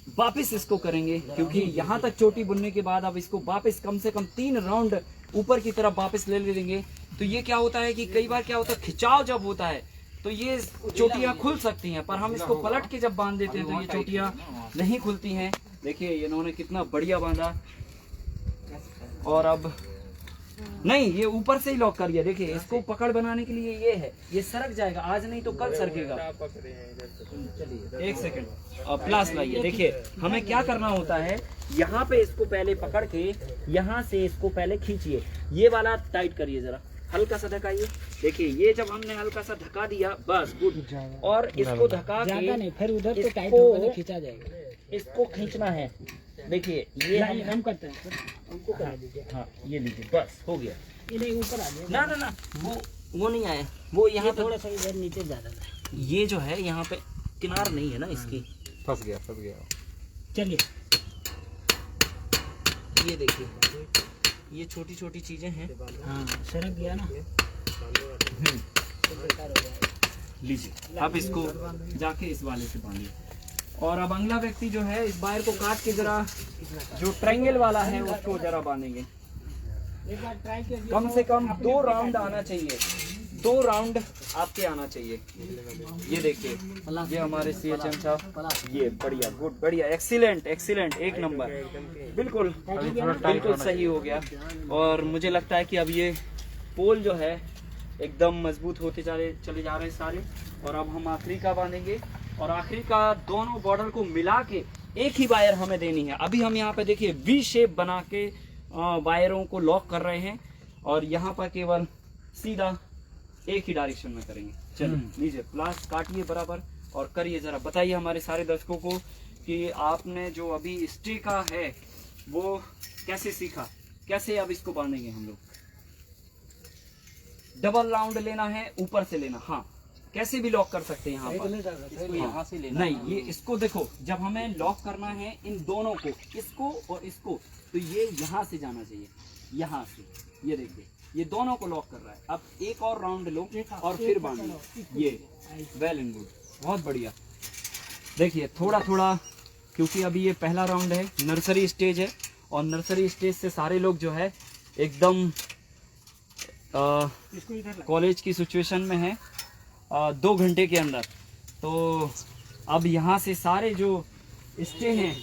वापस इसको करेंगे, क्योंकि यहाँ तक चोटी बुनने के बाद अब इसको वापस कम से कम 3 राउंड ऊपर की तरफ वापस ले लेंगे। तो ये क्या होता है कि कई बार क्या होता है, खिंचाव जब होता है तो ये चोटियाँ खुल सकती हैं, पर हम इसको पलट के जब बांध देते हैं तो ये चोटियाँ नहीं खुलती हैं। देखिए इन्होंने कितना बढ़िया बांधा। और अब नहीं, ये ऊपर से ही लॉक करिए। देखिए इसको पकड़ बनाने के लिए ये है, ये सरक जाएगा, आज नहीं तो कल सरकेगा। एक सेकंड, प्लास लाइए। देखिए हमें क्या करना होता है, यहाँ पे इसको पहले पकड़ के यहाँ से इसको पहले खींचिए, ये वाला टाइट करिए, जरा हल्का सा ढकाइए। देखिए ये जब हमने हल्का सा ढका दिया, बस गुड। और इसको ढका के फिर उधर तो टाइट होगा, खींचा जाएगा। इसको खींचना है। देखिए ये हम करते हैं सर, हमको करा दीजिए। हाँ ये लीजिए, बस हो गया। ये नहीं ऊपर आ जाए ना ना ना, वो नहीं आया, वो यहाँ थोड़ा सा इधर नीचे ज्यादा था। ये जो है यहाँ पे किनार नहीं है ना इसकी, फंस गया। चलिए ये देखिए ये छोटी छोटी चीजें हैं। हाँ सरक गया ना, लीजिए अब इसको जाके इस वाले से बांधिए। और अब अगला व्यक्ति जो है इस वायर को काट के जरा जो ट्रायंगल वाला है उसको जरा बांधेंगे। एक बार ट्राई कीजिए। कम से कम 2 राउंड आना चाहिए, 2 राउंड आपके आना चाहिए। ये देखिए ये हमारे CHM साहब, ये बढ़िया, गुड, बढ़िया, एक्सीलेंट एक्सीलेंट, 1 नंबर, बिल्कुल बिल्कुल सही हो गया। और मुझे लगता है कि अब ये पोल जो है एकदम मजबूत होते चले जा रहे हैं सारे। और अब हम आखिरी का बांधेंगे, और आखिरी का दोनों बॉर्डर को मिला के एक ही वायर हमें देनी है। अभी हम यहाँ पे देखिए V शेप बना के वायरों को लॉक कर रहे हैं, और यहाँ पर केवल सीधा एक ही डायरेक्शन में करेंगे। चलिए लीजिए, प्लास काटिए बराबर और करिए। जरा बताइए हमारे सारे दर्शकों को कि आपने जो अभी स्टे का है वो कैसे सीखा, कैसे अब इसको बांधेंगे हम लोग। डबल राउंड लेना है, ऊपर से लेना, हाँ कैसे भी लॉक कर सकते हैं यहाँ पर। यहाँ से लेना नहीं, ये इसको देखो, जब हमें लॉक करना है इन दोनों को, इसको और इसको, तो ये यहाँ से जाना चाहिए, यहाँ से। ये देखिए ये दोनों को लॉक कर रहा है। अब एक और राउंड लो और फिर बांधो। ये वेल एंड गुड, बहुत बढ़िया। देखिए थोड़ा थोड़ा, क्योंकि अभी ये पहला राउंड है, नर्सरी स्टेज है, और नर्सरी स्टेज से सारे लोग जो है एकदम कॉलेज की सिचुएशन में है 2 घंटे के अंदर। तो अब यहाँ से सारे जो स्टे हैं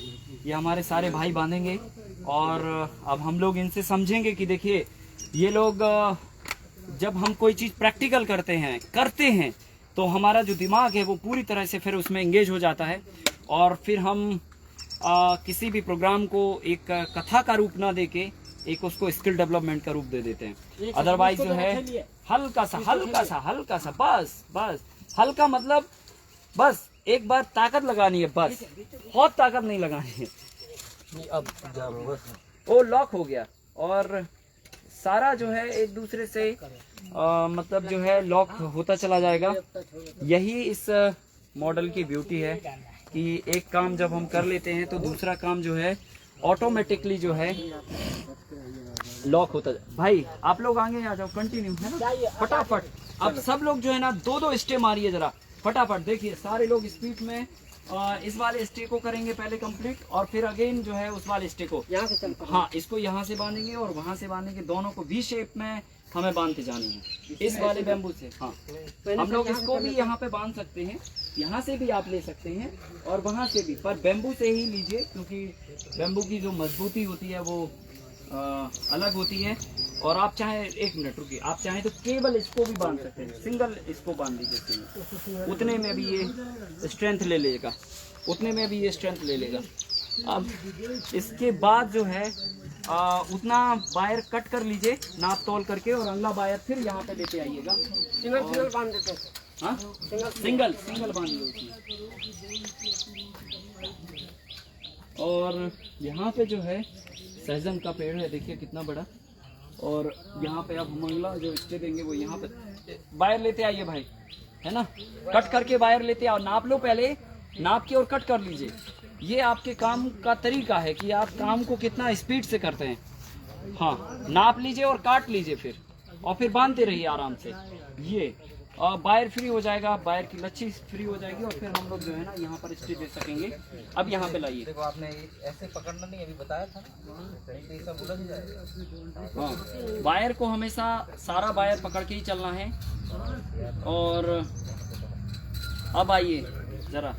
ये हमारे सारे भाई बांधेंगे, और अब हम लोग इनसे समझेंगे कि देखिए ये लोग जब हम कोई चीज़ प्रैक्टिकल करते हैं तो हमारा जो दिमाग है वो पूरी तरह से फिर उसमें एंगेज हो जाता है, और फिर हम किसी भी प्रोग्राम को एक कथा का रूप ना देके एक उसको स्किल डेवलपमेंट का रूप दे देते हैं। अदरवाइज जो है हल्का सा बस हल्का, मतलब बस एक बार ताकत लगानी है, बस बहुत ताकत नहीं लगानी है। अब वो लॉक हो गया, और सारा जो है एक दूसरे से मतलब जो है लॉक होता चला जाएगा। यही इस मॉडल की ब्यूटी है कि एक काम जब हम कर लेते हैं तो दूसरा काम जो है ऑटोमेटिकली जो है लॉक होता है। भाई आप लोग आगे आ जाओ, कंटिन्यू है ना, फटाफट। अब सब लोग जो है ना 2-2 स्टे मारिए जरा फटाफट। देखिए सारे लोग स्पीड में इस वाले स्टे को करेंगे पहले कंप्लीट, और फिर अगेन जो है उस वाले स्टे को यहाँ से, हाँ इसको यहाँ से बांधेंगे और वहाँ से बांधेंगे, दोनों को V शेप में हमें बांधते जाने हैं इस वाले बैम्बू से। हाँ हम लोग इसको भी यहाँ पे बांध सकते हैं, यहाँ से भी आप ले सकते हैं और वहाँ से भी, पर बैम्बू से ही लीजिए, क्योंकि बैम्बू की जो मजबूती होती है वो अलग होती है। और आप चाहे, एक मिनट रुकिए, आप चाहे तो केवल इसको भी बांध सकते हैं, सिंगल इसको बांध दीजिए, उतने में भी ये स्ट्रेंथ ले लेगा, उतने में भी ये स्ट्रेंथ ले लेगा। अब इसके बाद जो है उतना वायर कट कर लीजिए नाप तोल करके, और अगला वायर फिर यहाँ पे लेते आइएगा। सिंगल बांध देते हैं, हाँ सिंगल बांध लो। और यहाँ पे जो है सहजन का पेड़ है, देखिए कितना बड़ा। और यहाँ पे अब हम अगला जो स्टे देंगे वो यहाँ पे वायर लेते आइए भाई, है ना, कट करके वायर लेते आओ, नाप लो पहले, नाप के और कट कर लीजिए। ये आपके काम का तरीका है कि आप काम को कितना स्पीड से करते हैं। हाँ, नाप लीजिए और काट लीजिए फिर, और फिर बांधते रहिए आराम से। ये बायर फ्री हो जाएगा, बायर की लच्छी फ्री हो जाएगी, और फिर हम लोग जो है ना यहाँ पर स्टिच दे सकेंगे। अब यहाँ पे लाइए। देखो आपने ऐसे पकड़ना नहीं अभी बताया था ना, ये सब उलझ जाएगा। हाँ, बायर को हमेशा सारा बायर पकड़ के ही चलना है। और अब आइए जरा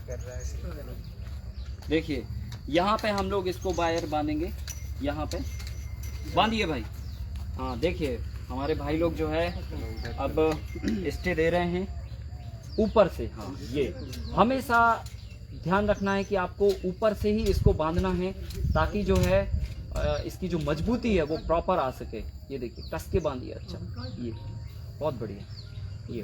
देखिए, यहाँ पे हम लोग इसको बायर बांधेंगे। यहाँ पे बांधिए भाई। हाँ देखिए, हमारे भाई लोग जो है अब स्टे दे रहे हैं ऊपर से। हाँ, ये हमेशा ध्यान रखना है कि आपको ऊपर से ही इसको बांधना है, ताकि जो है इसकी जो मजबूती है वो प्रॉपर आ सके। ये देखिए, कस के बांधिए। अच्छा, ये बहुत बढ़िया। ये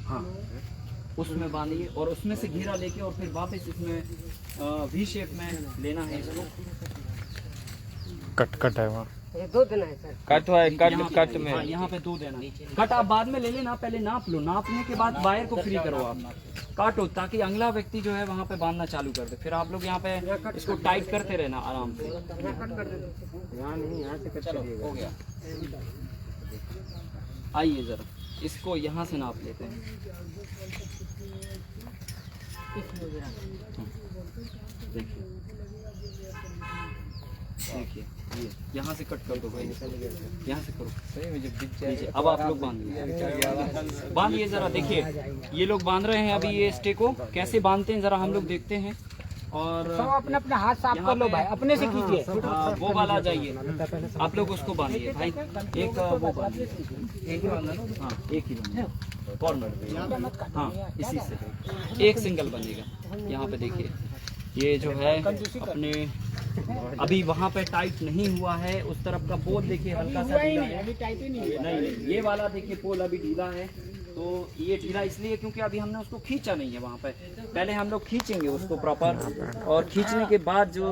हाँ, उसमें बांधिए और उसमें से घेरा लेके और फिर वापस इसमें वी शेप में लेना है इसको। कट है वहाँ, ये 2 देना है सर। कट हुआ है, कट में। हाँ, यहाँ पे 2 देना। कट आप बाद में ले लेना, पहले नाप लो। नापने के बाद वायर को फ्री करो आप, काटो, ताकि अगला व्यक्ति जो है वहाँ पे बांधना चालू कर दे। फिर आप लोग यहाँ पे इसको टाइट करते रहना आराम से। चलो, हो गया। आइए जरा इसको यहाँ से नाप लेते हैं। देखिए देखिए, ये यहाँ से कट कर दो भाई, यहाँ से करो। नीचे। अब आप लोग बांधिए जरा। देखिए, ये लोग बांध रहे हैं अभी ये स्टे को। कैसे बांधते हैं जरा हम लोग देखते हैं। और सब अपने अपने हाथ साफ कर लो भाई, अपने से कीजिए। वो वाला जाइए, आप लोग उसको बांधिए भाई। एक वो बांधिए, एक ही बांधना। हाँ, एक ही बांधना कॉर्नर पे। हाँ, इसी से एक सिंगल बनेगा। यहाँ पे देखिए, ये जो है अपने अभी वहाँ पे टाइट नहीं हुआ है। उस तरफ का पोल देखिए हल्का सा ढीला है। अभी टाइट ही नहीं हुआ। नहीं, ये वाला देखिए पोल अभी ढीला है। तो ये ढीला इसलिए क्योंकि अभी हमने उसको खींचा नहीं है वहाँ पे। पहले हम लोग खींचेंगे उसको प्रॉपर, और खींचने के बाद जो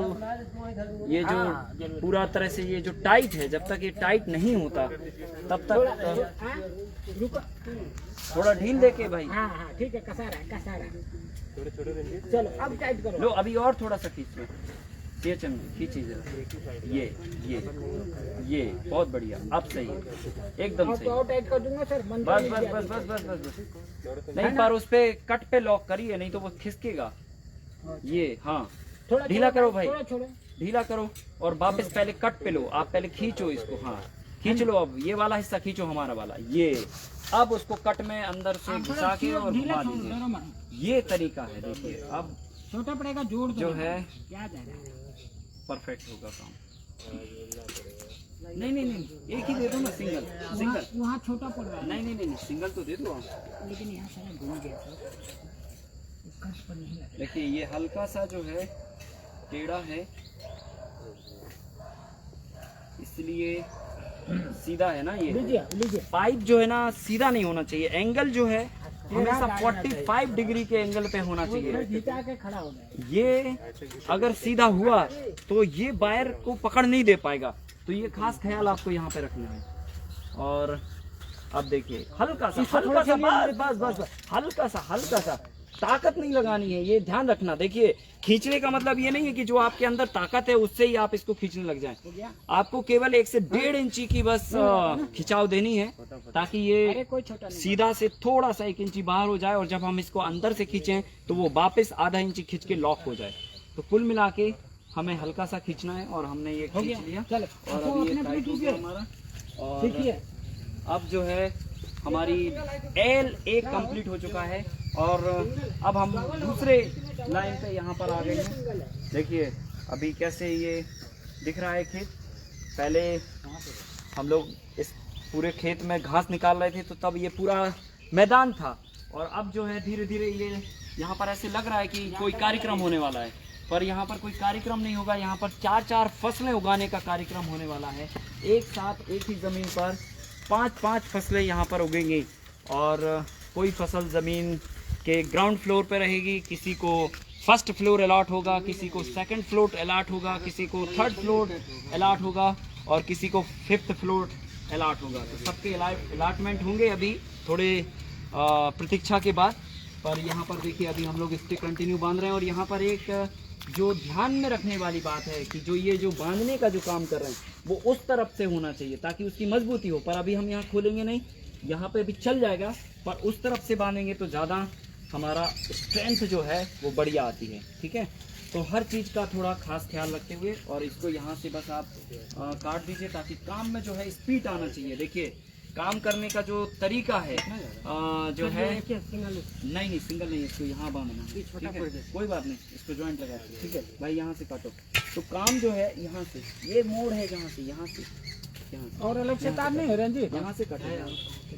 ये जो पूरा तरह से ये जो टाइट है, जब तक ये टाइट नहीं होता तब तक रुको। थोड़ा ढील देके भाई। हाँ हाँ ठीक है, कसा रहा है, कसा रहा है। चलो अब टाइट करो। लो, अभी और थोड़ा सा खींच लो। ये खींची जरा। ये बहुत बढ़िया। अब सही है, एकदम सही। और टाइट कर दूंगा सर। बस बस बस बस बस बस बस। नहीं, पर उस पे कट पे लॉक करिए, नहीं तो वो खिसकेगा। ये हाँ, थोड़ा ढीला करो भाई, थोड़ा ढीला करो और वापस पहले कट पे लो। आप पहले खींचो इसको। हाँ, खींच लो। अब ये वाला हिस्सा खींचो, हमारा वाला। ये अब उसको कट में अंदर से घुसा के और घुमा दीजिए। ये तरीका है। देखिए, अब छोटा पड़ेगा, जोड़ जो है क्या जाएगा, परफेक्ट होगा काम। नहीं नहीं नहीं, एक ही दे दो ना, सिंगल सिंगल। वहाँ छोटा पड़ रहा है। नहीं नहीं नहीं, सिंगल तो दे दो आप। लेकिन यहाँ सारा घूम गया सर, कट पर नहीं लगा। देखिए, ये हल्का सा जो है टेढ़ा है, इसलिए सीधा है ना। ये लीजिए लीजिए। पाइप जो है ना सीधा नहीं होना चाहिए। एंगल जो है हमेशा 45 डिग्री के एंगल पे होना चाहिए। घिटा के खड़ा हो गया। ये अगर सीधा हुआ तो ये वायर को पकड़ नहीं दे पाएगा। तो ये खास ख्याल आपको यहाँ पे रखना है। और अब देखिए, हल्का सा बस बस बस, हल्का सा ताकत नहीं लगानी है, ये ध्यान रखना। देखिए, खींचने का मतलब ये नहीं है कि जो आपके अंदर ताकत है उससे ही आप इसको खींचने लग जाएं। आपको केवल 1 से 1.5 इंची की बस खिंचाव देनी है, ताकि ये कोई छोटा नहीं। सीधा से थोड़ा सा 1 इंची बाहर हो जाए, और जब हम इसको अंदर से खींचें तो वो वापस आधा इंची खींच के लॉक हो जाए। तो कुल मिला के हमें हल्का सा खींचना है, और हमने ये खींच लिया। चलो, और अब ये टाइट हो गया हमारा। और देखिए, अब जो है हमारी L1 कंप्लीट हो चुका है, और अब हम दूसरे लाइन पे यहाँ पर आ गए हैं। देखिए, अभी कैसे ये दिख रहा है खेत। पहले हम लोग इस पूरे खेत में घास निकाल रहे थे, तो तब ये पूरा मैदान था, और अब जो है धीरे धीरे ये यहाँ पर ऐसे लग रहा है कि कोई कार्यक्रम होने वाला है, पर यहाँ पर कोई कार्यक्रम नहीं होगा। यहाँ पर 4-4 फसलें उगाने का कार्यक्रम होने वाला है। एक साथ एक ही ज़मीन पर 5-5 फसलें यहाँ पर उगेंगी, और कोई फसल ज़मीन के ग्राउंड फ्लोर पे रहेगी, किसी को फर्स्ट फ्लोर अलॉट होगा, किसी को सेकंड फ्लोर अलॉट होगा, किसी को थर्ड फ्लोर अलॉट होगा, और किसी को 5th फ्लोर अलॉट होगा। तो सबके अलॉटमेंट होंगे अभी थोड़े प्रतीक्षा के बाद। पर यहाँ पर देखिए अभी हम लोग स्टिक कंटिन्यू बांध रहे हैं। और यहाँ पर एक जो ध्यान में रखने वाली बात है कि जो ये जो बांधने का जो काम कर रहे हैं वो उस तरफ से होना चाहिए ताकि उसकी मजबूती हो। पर अभी हम यहाँ खोलेंगे नहीं, यहाँ पे भी चल जाएगा, पर उस तरफ से बांधेंगे तो ज़्यादा हमारा स्ट्रेंथ जो है वो बढ़िया आती है। ठीक है, तो हर चीज़ का थोड़ा खास ख्याल रखते हुए और इसको यहाँ से बस आप काट दीजिए ताकि काम में जो है स्पीड आना चाहिए। देखिए काम करने का जो तरीका है जो है नहीं सिंगल नहीं, इसको यहाँ बांधना, ठीक है, कोई बात नहीं, इसको जॉइंट लगा के, ठीक है भाई, यहाँ से काटो। तो काम जो है यहाँ से, ये मोड़ है जहाँ से, यहाँ से और अलग से तार नहीं है रंजीत, यहाँ से कटाया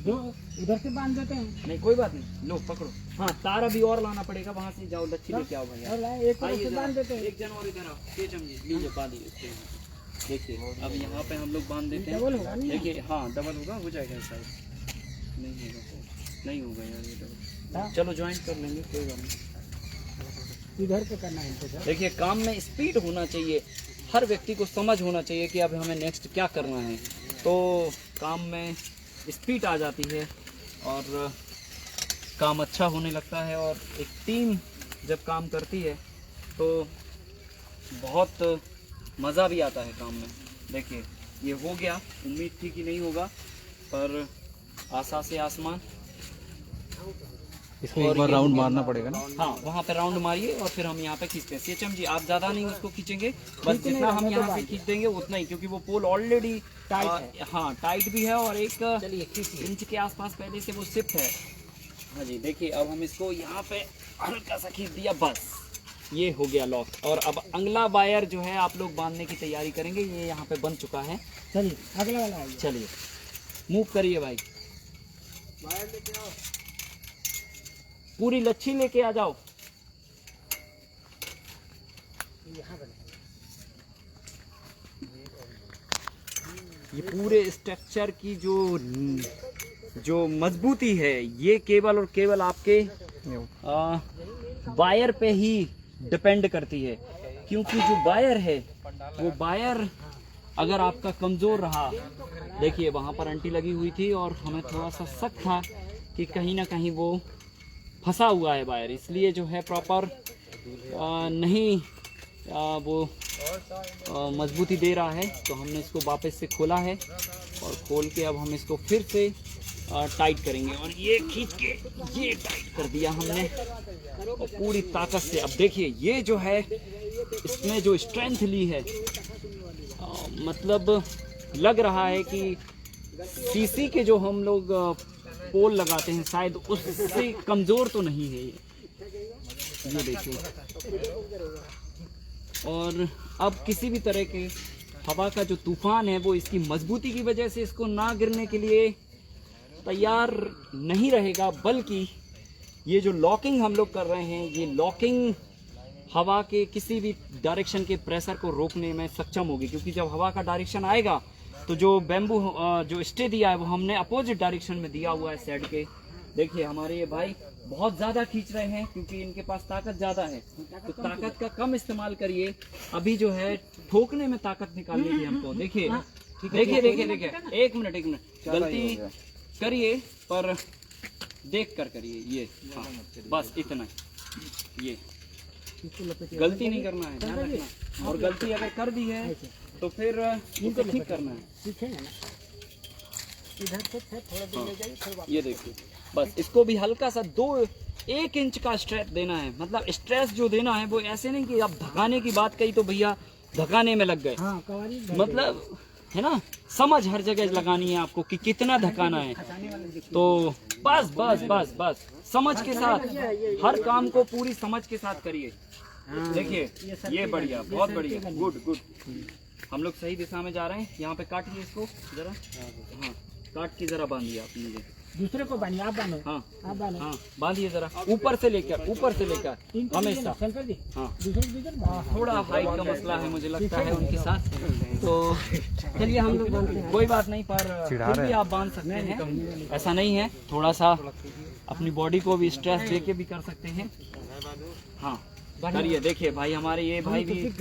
जो उधर से बांध देते हैं। नहीं कोई बात नहीं, लो पकड़ो। हाँ तार अभी और लाना पड़ेगा, वहाँ से जाओ लच्छी लेके आओ भैया। और एक तरफ आइए से बांध देते हैं। एक जन और इधर आओ, ये चमची लीजिए बांधिए इसको। देखिए अब यहाँ पे हम लोग बांध देते हैं। डबल होगा नहीं? देखिए हाँ डबल होगा, हो जाएगा शायद, नहीं होगा, नहीं होगा यार ये डबल। हाँ? चलो ज्वाइंट कर लेंगे, कोई बात नहीं। इधर पे करना है इनको सर। देखिए काम में स्पीड होना चाहिए, हर व्यक्ति को समझ होना चाहिए कि अब हमें नेक्स्ट क्या करना है, तो काम में स्पीड आ जाती है और काम अच्छा होने लगता है। और एक टीम जब काम करती है तो बहुत मज़ा भी आता है काम में। देखिए ये हो गया, उम्मीद थी कि नहीं होगा पर आशा से आसमान। इसमें एक बार राउंड मारना पड़ेगा ना? हाँ वहाँ पे राउंड मारिए और फिर हम यहाँ पे खींचते हैं। सीएचएम जी आप ज़्यादा नहीं उसको खींचेंगे, बस जितना हम यहाँ पे खींच देंगे उतना ही, क्योंकि वो पोल ऑलरेडी टाइट है। हाँ टाइट भी है और एक इंच के आसपास पहले से वो शिफ्ट है। हाँ जी देखिए अब हम इसको यहाँ पे हल्का सा खींच दिया, बस ये हो गया लॉक। और अब अगला वायर जो है आप लोग बांधने की तैयारी करेंगे, ये यहाँ पे बन चुका है। चलिए अगला वाला आइए। चलिए मूव करिए भाई, पूरी लच्छी लेके आ जाओ। ये पूरे स्ट्रक्चर की जो मजबूती है ये केवल और केवल आपके वायर पे ही डिपेंड करती है, क्योंकि जो वायर है वो वायर अगर आपका कमज़ोर रहा, देखिए वहाँ पर अंटी लगी हुई थी और हमें थोड़ा सा शक था कि कहीं ना कहीं वो फंसा हुआ है वायर, इसलिए जो है प्रॉपर नहीं वो मजबूती दे रहा है। तो हमने इसको वापस से खोला है और खोल के अब हम इसको फिर से टाइट करेंगे और ये खींच के ये टाइट कर दिया हमने और पूरी ताकत से। अब देखिए ये जो है इसमें जो स्ट्रेंथ ली है मतलब लग रहा है कि सीसी के जो हम लोग पोल लगाते हैं शायद उससे कमज़ोर तो नहीं है ये देखिए। और अब किसी भी तरह के हवा का जो तूफान है वो इसकी मजबूती की वजह से इसको ना गिरने के लिए तैयार नहीं रहेगा, बल्कि ये जो लॉकिंग हम लोग कर रहे हैं ये लॉकिंग हवा के किसी भी डायरेक्शन के प्रेशर को रोकने में सक्षम होगी, क्योंकि जब हवा का डायरेक्शन आएगा तो जो बैम्बू जो स्टे दिया है वो हमने अपोजिट डायरेक्शन में दिया हुआ है साइड के। देखिए हमारे ये भाई बहुत ज़्यादा खींच रहे हैं क्योंकि इनके पास ताकत ज़्यादा है, तो ताकत का कम इस्तेमाल करिए। अभी जो है ठोकने में ताकत निकालनी थी हमको। देखिए देखिए देखिए देखिए एक मिनट गलती करिए पर देख कर करिए ये। हाँ बस इतना ये गलती नहीं करना है, ध्यान रखना। और गलती अगर कर दी है तो फिर इनको ठीक करना है। इधर से थोड़ा दूर ले जाइए, फिर वापस। ये देखिए बस इसको भी हल्का सा 1 इंच का स्ट्रेस देना है, मतलब स्ट्रेस जो देना है वो ऐसे नहीं कि आप धकाने की बात कही तो भैया धकाने में लग गए, हाँ, कवारी मतलब है ना, समझ हर जगह लगानी है आपको कि कितना धकाना है। तो बस बस बस बस समझ के साथ हर काम को पूरी समझ के साथ करिए। देखिए ये बढ़िया, बहुत बढ़िया, गुड गुड। हम लोग सही दिशा में जा रहे हैं। यहाँ पे काटिए इसको जरा, हाँ काट के जरा बांधिए आप मुझे। दूसरे को बांधिए, आप बांधो। हाँ आप बांधो। हाँ बांधिए जरा, ऊपर से लेकर हमेशा। हाँ थोड़ा हाइट का मसला है मुझे लगता है उनके साथ, तो चलिए हम लोग बांधते हैं। कोई बात नहीं, पर फिर भी आप बांध सकते हैं, ऐसा नहीं है। थोड़ा सा अपनी बॉडी को भी स्ट्रेस दे के भी कर सकते हैं। हाँ करिए। देखिए भाई हमारे ये भाई भी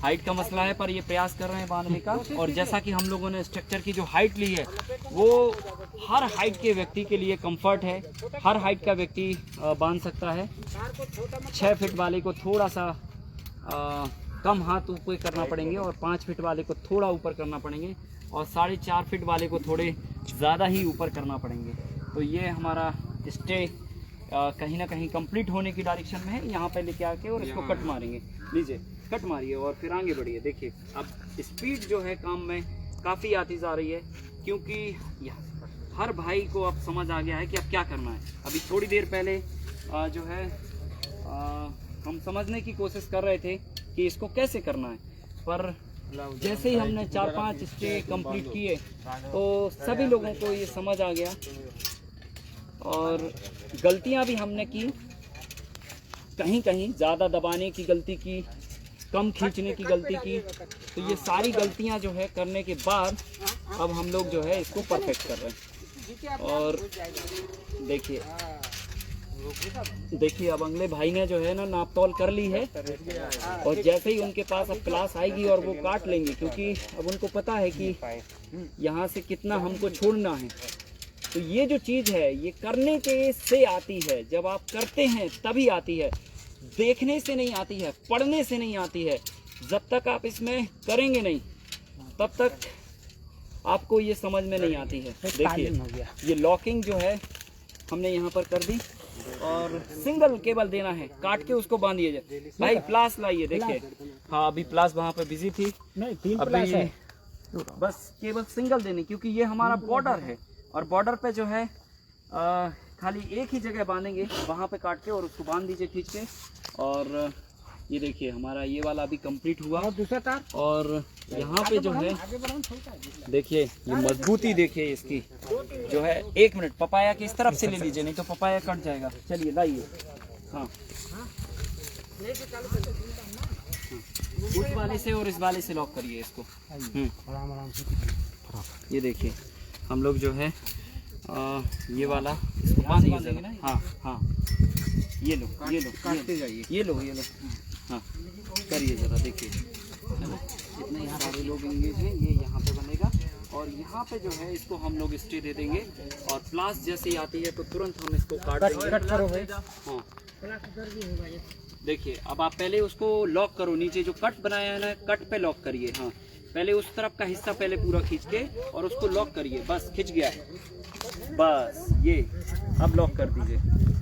हाइट का मसला है, पर ये प्रयास कर रहे हैं बांधने का। और जैसा कि हम लोगों ने स्ट्रक्चर की जो हाइट ली है वो हर हाइट के व्यक्ति के लिए कंफर्ट है, हर हाइट का व्यक्ति बांध सकता है। 6 फीट वाले को थोड़ा सा कम हाथ ऊपर करना पड़ेंगे और 5 फीट वाले को थोड़ा ऊपर करना पड़ेंगे और 4.5 फीट वाले को थोड़े ज़्यादा ही ऊपर करना पड़ेंगे। तो ये हमारा स्टे कहीं ना कहीं कंप्लीट होने की डायरेक्शन में है। यहाँ पे लेके आके और इसको कट मारेंगे। लीजिए कट मारिए और फिर आगे बढ़िए। देखिए अब स्पीड जो है काम में काफ़ी आती जा रही है, क्योंकि हर भाई को अब समझ आ गया है कि अब क्या करना है। अभी थोड़ी देर पहले जो है हम समझने की कोशिश कर रहे थे कि इसको कैसे करना है, पर जैसे ही हमने 4-5 स्टे कंप्लीट किए तो सभी लोगों को ये समझ आ गया। और गलतियां भी हमने की, कहीं कहीं ज़्यादा दबाने की गलती की, कम खींचने की गलती की। तो ये सारी गलतियां जो है करने के बाद अब हम लोग जो है इसको परफेक्ट कर रहे हैं। और देखिए अब अगले भाई ने जो है ना नाप तोल कर ली है और जैसे ही उनके पास अब क्लास आएगी और वो काट लेंगे, क्योंकि अब उनको पता है कि यहाँ से कितना हमको छोड़ना है। तो ये जो चीज़ है ये करने के से आती है, जब आप करते हैं तभी आती है, देखने से नहीं आती है, पढ़ने से नहीं आती है। जब तक आप इसमें करेंगे नहीं तब तक आपको ये समझ में नहीं आती है। देखिए ये लॉकिंग जो है हमने यहाँ पर कर दी और सिंगल केबल देना है, काट के उसको बांधिए जाए। भाई प्लास लाइए। देखिए हाँ अभी प्लास वहाँ पे बिजी थी, नहीं 3 प्लास है। बस केबल सिंगल देनी, क्योंकि ये हमारा बॉर्डर है और बॉर्डर पे जो है खाली एक ही जगह बांधेंगे, वहाँ पे काट के और उसको बांध दीजिए खींच के। और ये देखिए हमारा ये वाला अभी कंप्लीट हुआ और दूसरा तार और यहाँ पे जो है देखिए ये मजबूती देखिए इसकी जो है। 1 मिनट, पपाया के इस तरफ से ले लीजिए, नहीं तो पपाया कट जाएगा। चलिए लाइए। हाँ उस वाले से और इस वाले से लॉक करिए इसको। आराम से। ये देखिए हम लोग जो है ये वाला इसको बांध दीजिए ना। हाँ हाँ ये लो काटते जाइए। ये लो हाँ करिए ज़रा। देखिए जितने यहाँ सारे लोग इंगेज हैं ये यहाँ पे बनेगा और यहाँ पे जो है इसको हम लोग स्टे दे देंगे और प्लास जैसे ही आती है तो तुरंत हम इसको काट देंगे। कट करो भाई। हाँ देखिए अब आप पहले उसको लॉक करो, नीचे जो कट बनाया है ना कट पे लॉक करिए। हाँ पहले उस तरफ का हिस्सा पहले पूरा खींच के और उसको लॉक करिए। बस खिंच गया है, बस ये अब लॉक कर दीजिए।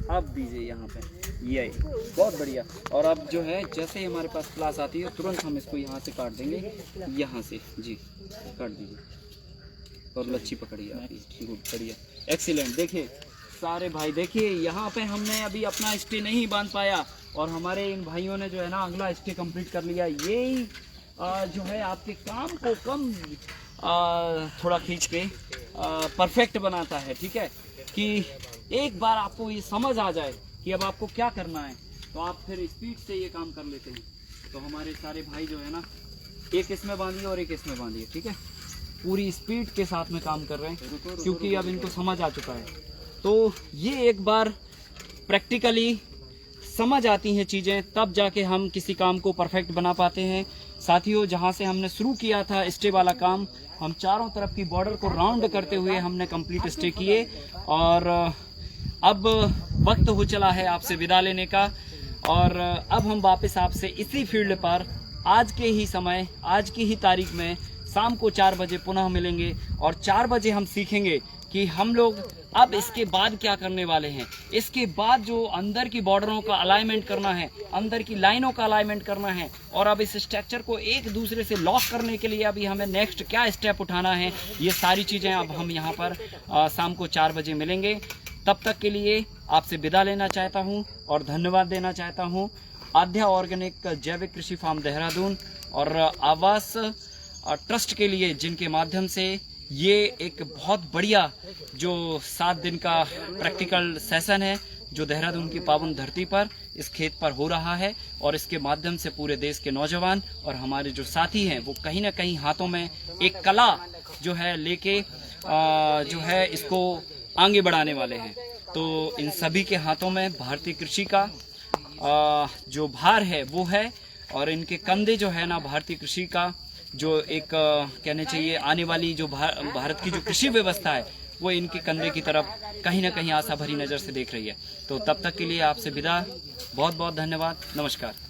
अब दीजिए यहाँ पे, ये बहुत बढ़िया। और अब जो है जैसे ही हमारे पास क्लास आती है तुरंत हम इसको यहाँ से काट देंगे, यहाँ से जी काट दीजिए और लच्छी पकड़िए आप। गुड, बढ़िया, एक्सीलेंट। देखिए सारे भाई देखिए यहाँ पे हमने अभी अपना स्टे नहीं बांध पाया और हमारे इन भाइयों ने जो है ना अगला स्टे कंप्लीट कर लिया। यही जो है आपके काम को कम थोड़ा खींच के परफेक्ट बनाता है। ठीक है कि एक बार आपको ये समझ आ जाए कि अब आपको क्या करना है तो आप फिर स्पीड से ये काम कर लेते हैं। तो हमारे सारे भाई जो है ना एक इसमें बांधिए और एक इसमें बांधिए। ठीक है पूरी स्पीड के साथ में काम कर रहे हैं क्योंकि अब इनको समझ आ चुका है। तो ये एक बार प्रैक्टिकली समझ आती हैं चीज़ें तब जाके हम किसी काम को परफेक्ट बना पाते हैं। साथियों जहाँ से हमने शुरू किया था स्टे वाला काम, हम चारों तरफ की बॉर्डर को राउंड करते हुए हमने कंप्लीट स्टे किए और अब वक्त हो चला है आपसे विदा लेने का। और अब हम वापस आपसे इसी फील्ड पर आज के ही समय, आज की ही तारीख में शाम को 4 बजे पुनः मिलेंगे और 4 बजे हम सीखेंगे कि हम लोग अब इसके बाद क्या करने वाले हैं। इसके बाद जो अंदर की बॉर्डरों का अलाइनमेंट करना है, अंदर की लाइनों का अलाइनमेंट करना है और अब इस स्ट्रक्चर को एक दूसरे से लॉक करने के लिए अभी हमें नेक्स्ट क्या स्टेप उठाना है, ये सारी चीज़ें अब हम यहाँ पर शाम को 4 बजे मिलेंगे। तब तक के लिए आपसे विदा लेना चाहता हूँ और धन्यवाद देना चाहता हूँ आध्या ऑर्गेनिक जैविक कृषि फार्म देहरादून और आवास ट्रस्ट के लिए, जिनके माध्यम से ये एक बहुत बढ़िया जो 7 दिन का प्रैक्टिकल सेशन है जो देहरादून की पावन धरती पर इस खेत पर हो रहा है और इसके माध्यम से पूरे देश के नौजवान और हमारे जो साथी हैं वो कहीं ना कहीं हाथों में एक कला जो है लेके जो है इसको आगे बढ़ाने वाले हैं। तो इन सभी के हाथों में भारतीय कृषि का जो भार है वो है और इनके कंधे जो है ना भारतीय कृषि का जो एक कहने चाहिए आने वाली जो भारत की जो कृषि व्यवस्था है वो इनके कंधे की तरफ कहीं ना कहीं आशा भरी नज़र से देख रही है। तो तब तक के लिए आपसे विदा, बहुत बहुत धन्यवाद, नमस्कार।